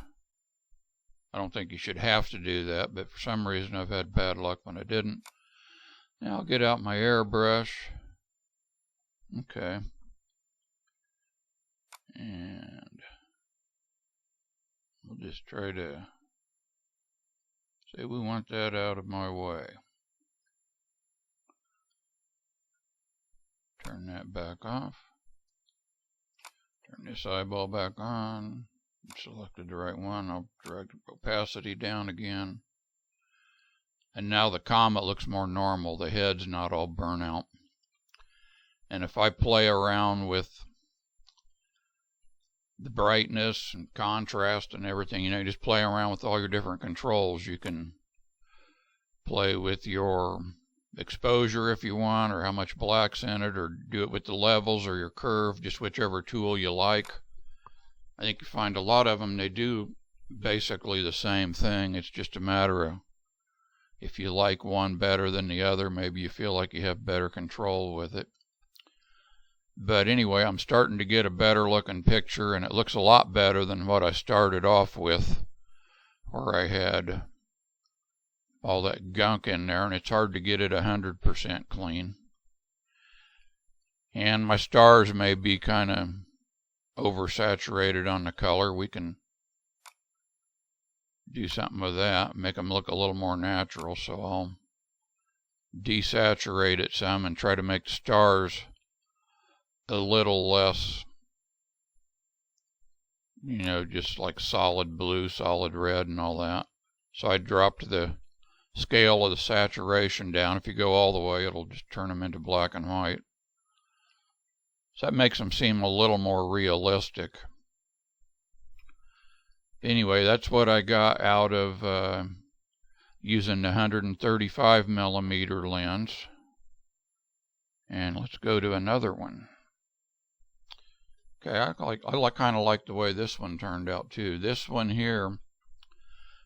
[SPEAKER 1] I don't think you should have to do that, but for some reason I've had bad luck when I didn't. Now I'll get out my airbrush. Okay. And we'll just try to say we want that out of my way. Turn that back off. Turn this eyeball back on. Selected the right one. I'll drag the opacity down again. And now the comet looks more normal. The head's not all burnt out. And if I play around with the brightness and contrast and everything, you just play around with all your different controls. You can play with your exposure if you want, or how much black's in it, or do it with the levels or your curve, just whichever tool you like. I think you find a lot of them, they do basically the same thing. It's just a matter of if you like one better than the other, maybe you feel like you have better control with it. But anyway, I'm starting to get a better looking picture, and it looks a lot better than what I started off with, where I had all that gunk in there, and it's hard to get it 100% clean. And my stars may be kind of oversaturated on the color. We can do something with that, make them look a little more natural. So I'll desaturate it some and try to make the stars a little less, just like solid blue, solid red and all that. So I dropped the scale of the saturation down. If you go all the way, it'll just turn them into black and white. So that makes them seem a little more realistic. Anyway, that's what I got out of using the 135mm lens. And let's go to another one. Okay, I kind of like the way this one turned out too. This one here,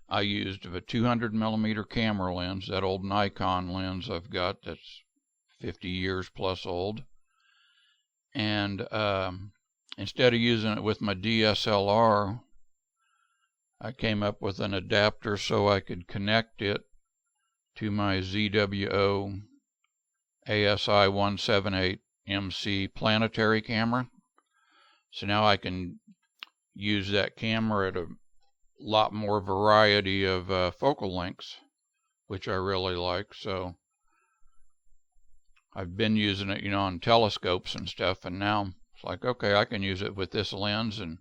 [SPEAKER 1] I used a 200mm camera lens, that old Nikon lens I've got that's 50 years plus old. And instead of using it with my DSLR, I came up with an adapter so I could connect it to my ZWO ASI178mc planetary camera. So now I can use that camera at a lot more variety of focal lengths, which I really like. So I've been using it, on telescopes and stuff, and now it's like, okay, I can use it with this lens. And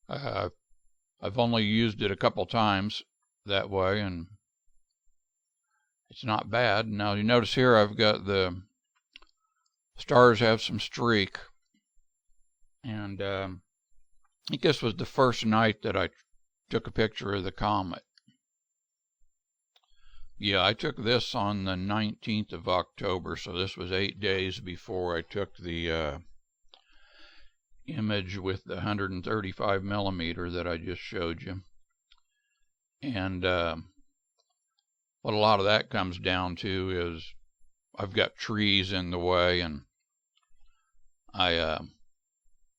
[SPEAKER 1] I've only used it a couple times that way, and it's not bad. Now you notice here I've got the stars have some streak, and I think this was the first night that I took a picture of the comet. Yeah, I took this on the 19th of October, so this was 8 days before I took the image with the 135mm that I just showed you. And what a lot of that comes down to is I've got trees in the way, and I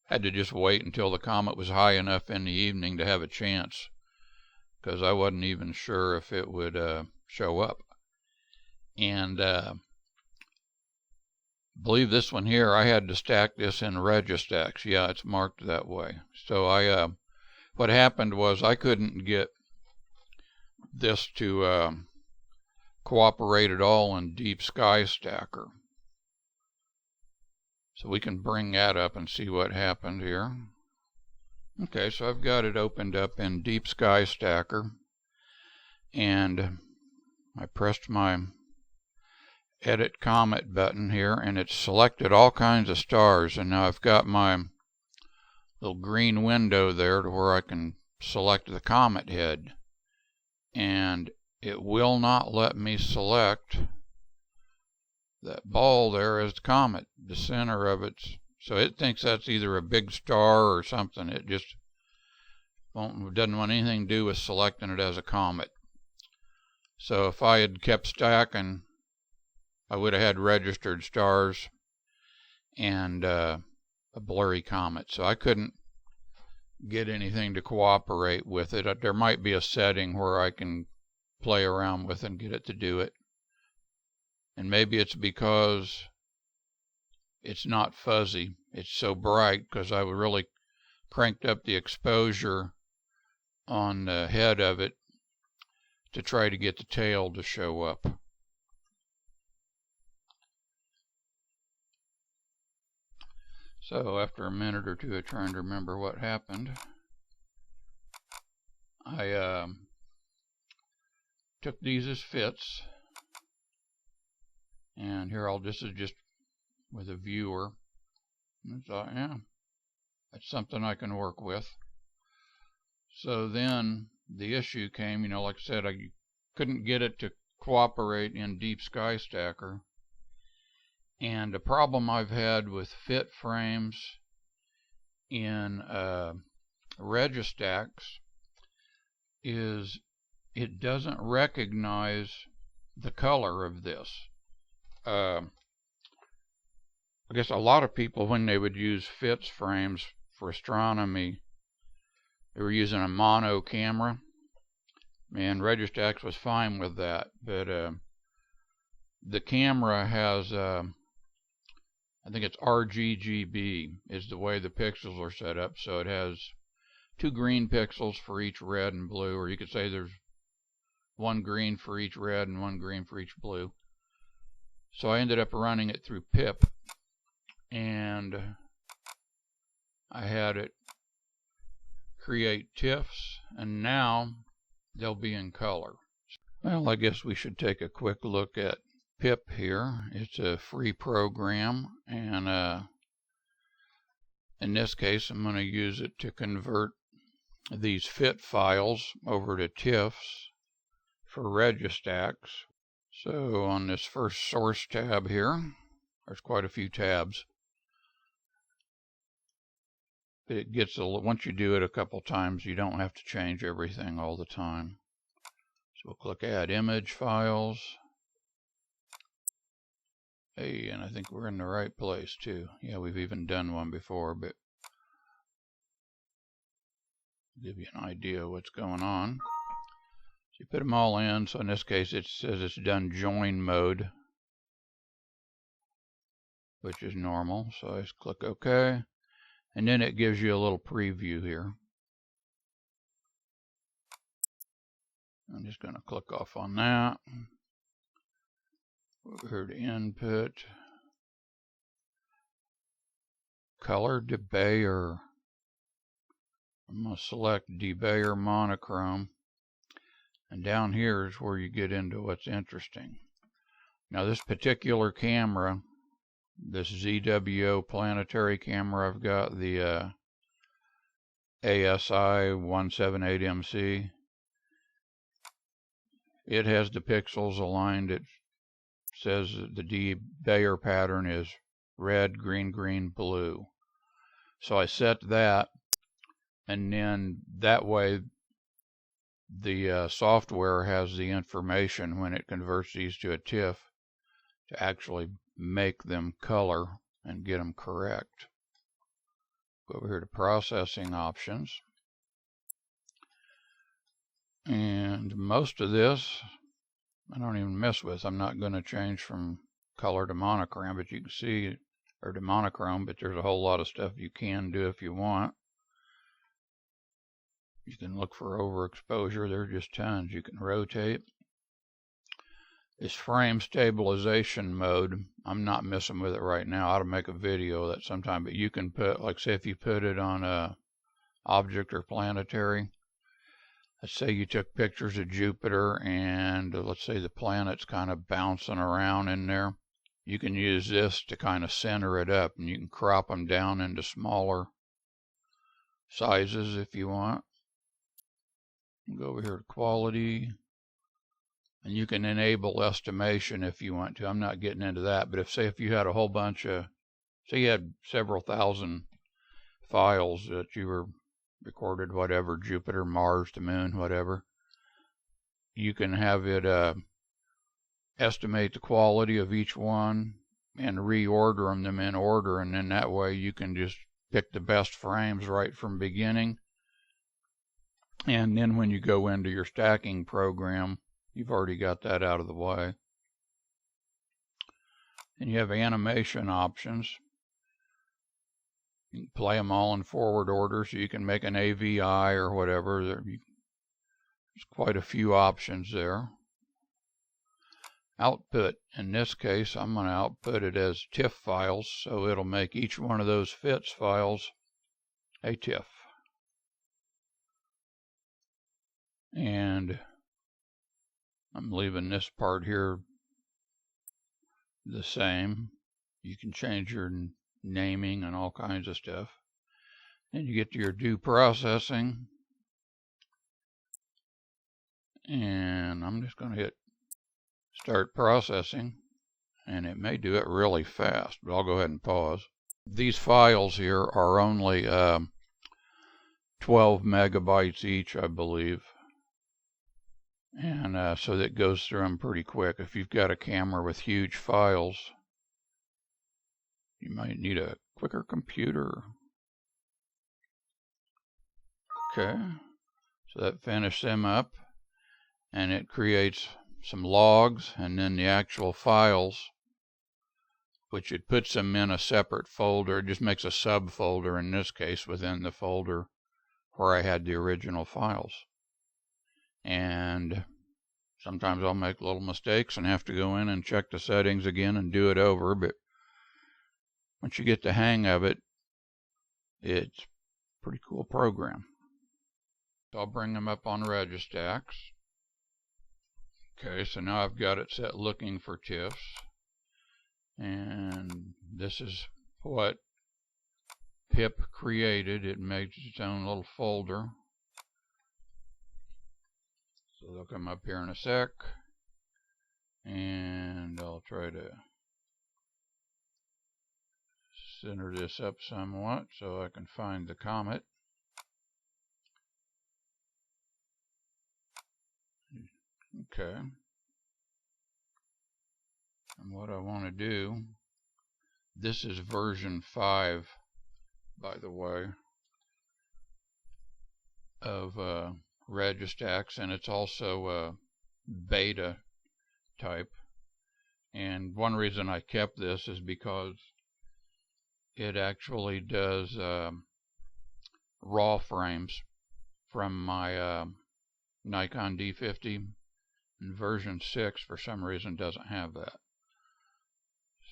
[SPEAKER 1] had to just wait until the comet was high enough in the evening to have a chance, because I wasn't even sure if it would show up. And believe this one here, I had to stack this in Registax. Yeah, it's marked that way. So what happened was I couldn't get this to cooperate at all in Deepsky Stacker. So we can bring that up and see what happened here. Okay, so I've got it opened up in Deepsky Stacker, and I pressed my Edit Comet button here, and it's selected all kinds of stars. And now I've got my little green window there to where I can select the comet head, and it will not let me select that ball there as the comet, the center of it. So it thinks that's either a big star or something. It just doesn't want anything to do with selecting it as a comet. So if I had kept stacking, I would have had registered stars and a blurry comet. So I couldn't get anything to cooperate with it. There might be a setting where I can play around with and get it to do it. And maybe it's because it's not fuzzy. It's so bright because I really cranked up the exposure on the head of it to try to get the tail to show up. So after a minute or two of trying to remember what happened, I took these as fits, and here this is just with a viewer, and I thought, yeah, that's something I can work with. So then the issue came, like I said, I couldn't get it to cooperate in Deepsky Stacker. And the problem I've had with fit frames in Registax is it doesn't recognize the color of this. I guess a lot of people, when they would use fits frames for astronomy, they were using a mono camera, and Registax was fine with that, but the camera has I think it's RGGB is the way the pixels are set up, so it has 2 green pixels for each red and blue, or you could say there's 1 green for each red and 1 green for each blue. So I ended up running it through PIPP, and I had it create TIFFs, and now they'll be in color. Well, I guess we should take a quick look at PIPP here. It's a free program, and in this case I'm going to use it to convert these fit files over to TIFFs for Registax. So on this first source tab here, there's quite a few tabs. It gets once you do it a couple times, you don't have to change everything all the time. So we'll click Add Image Files. Hey, and I think we're in the right place too. Yeah, we've even done one before, but give you an idea of what's going on. So you put them all in. So in this case, it says it's done join mode, which is normal. So I just click OK, and then it gives you a little preview here. I'm just going to click off on that. Over here to input, color debayer. I'm going to select debayer monochrome, and down here is where you get into what's interesting. Now this particular camera, this ZWO planetary camera, I've got the ASI178mc. It has the pixels aligned. It says the debayer pattern is red, green, green, blue. So I set that, and then that way the software has the information when it converts these to a TIFF to actually make them color and get them correct. Go over here to processing options, and most of this I don't even mess with. I'm not going to change from color to monochrome, but you can see, or to monochrome, but there's a whole lot of stuff you can do if you want. You can look for overexposure. There's just tons. You can rotate. This frame stabilization mode, I'm not messing with it right now. I ought to make a video of that sometime, but you can put, like say if you put it on a object or planetary, let's say you took pictures of Jupiter and let's say the planet's kind of bouncing around in there. You can use this to kind of center it up, and you can crop them down into smaller sizes if you want. Go over here to quality, and you can enable estimation if you want to. I'm not getting into that, but if you had a whole bunch of, say you had several thousand files that you were recorded, whatever, Jupiter, Mars, the moon, whatever, you can have it estimate the quality of each one and reorder them in order, and then that way you can just pick the best frames right from beginning And then when you go into your stacking program, you've already got that out of the way. And you have animation options. You can play them all in forward order, so you can make an AVI or whatever. There's quite a few options there. Output, in this case, I'm going to output it as TIFF files, so it'll make each one of those FITS files a TIFF. And I'm leaving this part here the same. You can change your naming and all kinds of stuff. And you get to your do processing. And I'm just going to hit start processing. And it may do it really fast, but I'll go ahead and pause. These files here are only 12 megabytes each, I believe. And so that goes through them pretty quick. If you've got a camera with huge files, you might need a quicker computer. Okay, so that finished them up, and it creates some logs and then the actual files, which it puts them in a separate folder. It just makes a subfolder in this case within the folder where I had the original files. And sometimes I'll make little mistakes and have to go in and check the settings again and do it over, but once you get the hang of it, it's a pretty cool program. So I'll bring them up on Registax. Okay, so now I've got it set looking for TIFFs. And this is what PIPP created. It makes its own little folder. So they'll come up here in a sec. And I'll try to center this up somewhat so I can find the comet. Okay. And what I want to do, this is version 5, by the way, of Registax, and it's also beta type. And one reason I kept this is because it actually does raw frames from my Nikon D50, and version 6 for some reason doesn't have that.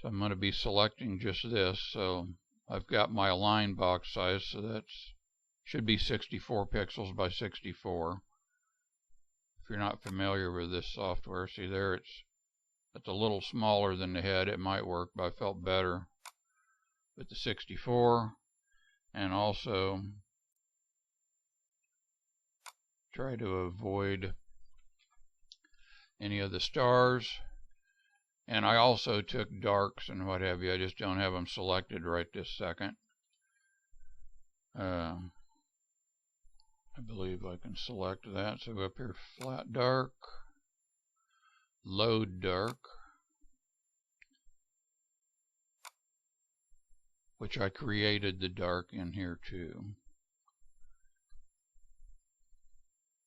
[SPEAKER 1] So I'm going to be selecting just this. So I've got my align box size, so that's should be 64 pixels by 64. If you're not familiar with this software, see there it's a little smaller than the head. It might work, but I felt better with the 64. And also try to avoid any of the stars. And I also took darks and what have you. I just don't have them selected right this second. I believe I can select that. So go up here, flat dark, load dark, which I created the dark in here too.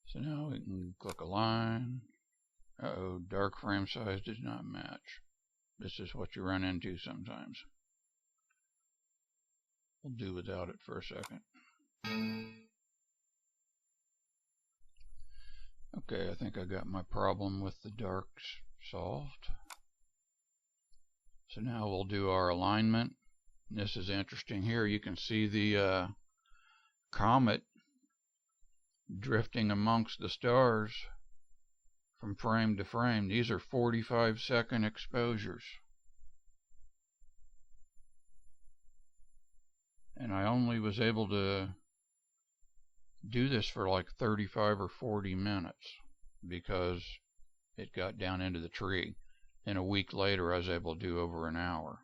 [SPEAKER 1] So now we can click align. Uh-oh, dark frame size does not match. This is what you run into sometimes. We'll do without it for a second. Okay, I think I got my problem with the darks solved. So now we'll do our alignment. This is interesting here. You can see the comet drifting amongst the stars from frame to frame. These are 45-second exposures. And I only was able to do this for like 35 or 40 minutes because it got down into the tree. And a week later I was able to do over an hour.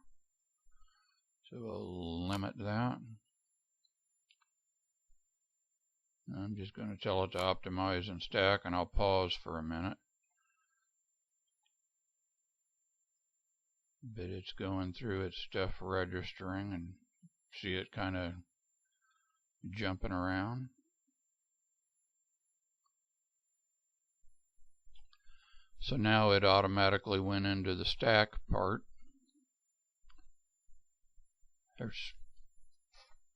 [SPEAKER 1] So we'll limit that. I'm just going to tell it to optimize and stack, and I'll pause for a minute. But it's going through its stuff registering, and see it kind of jumping around. So now it automatically went into the stack part.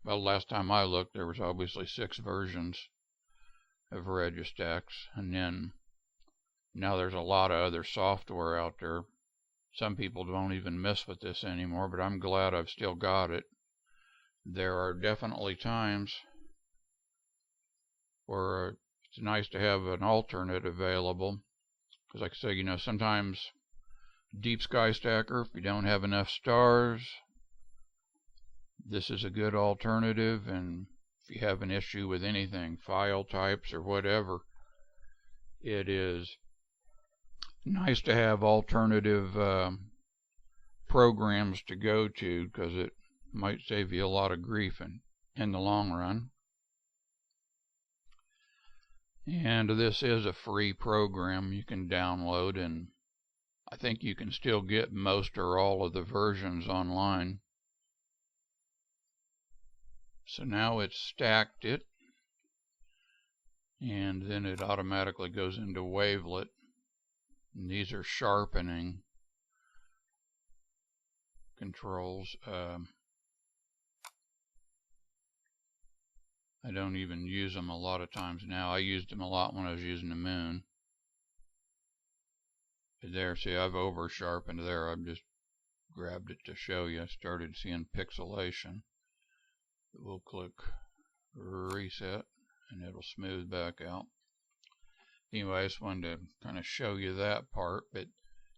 [SPEAKER 1] Well, last time I looked, there was obviously 6 versions of Registax, and then now there's a lot of other software out there. Some people don't even mess with this anymore, but I'm glad I've still got it. There are definitely times where it's nice to have an alternate available, because like I say, you know, sometimes Deepsky Stacker, if you don't have enough stars, this is a good alternative. And if you have an issue with anything, file types or whatever, it is nice to have alternative programs to go to, because it might save you a lot of grief in the long run. And this is a free program you can download, and I think you can still get most or all of the versions online. So now it's stacked it, and then it automatically goes into wavelet. And these are sharpening controls. I don't even use them a lot of times now. I used them a lot when I was using the moon. But there, see, I've over sharpened there. I've just grabbed it to show you. I started seeing pixelation. We'll click reset and it'll smooth back out. Anyway, I just wanted to kind of show you that part, but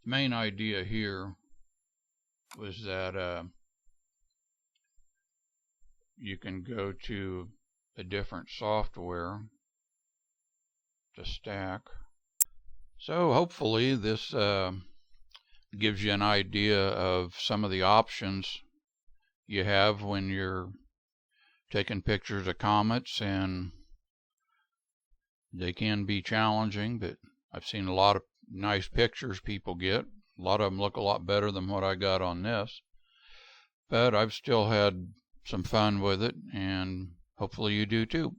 [SPEAKER 1] the main idea here was that you can go to a different software to stack. So hopefully this gives you an idea of some of the options you have when you're taking pictures of comets, and they can be challenging, but I've seen a lot of nice pictures people get. A lot of them look a lot better than what I got on this, but I've still had some fun with it, and hopefully you do too.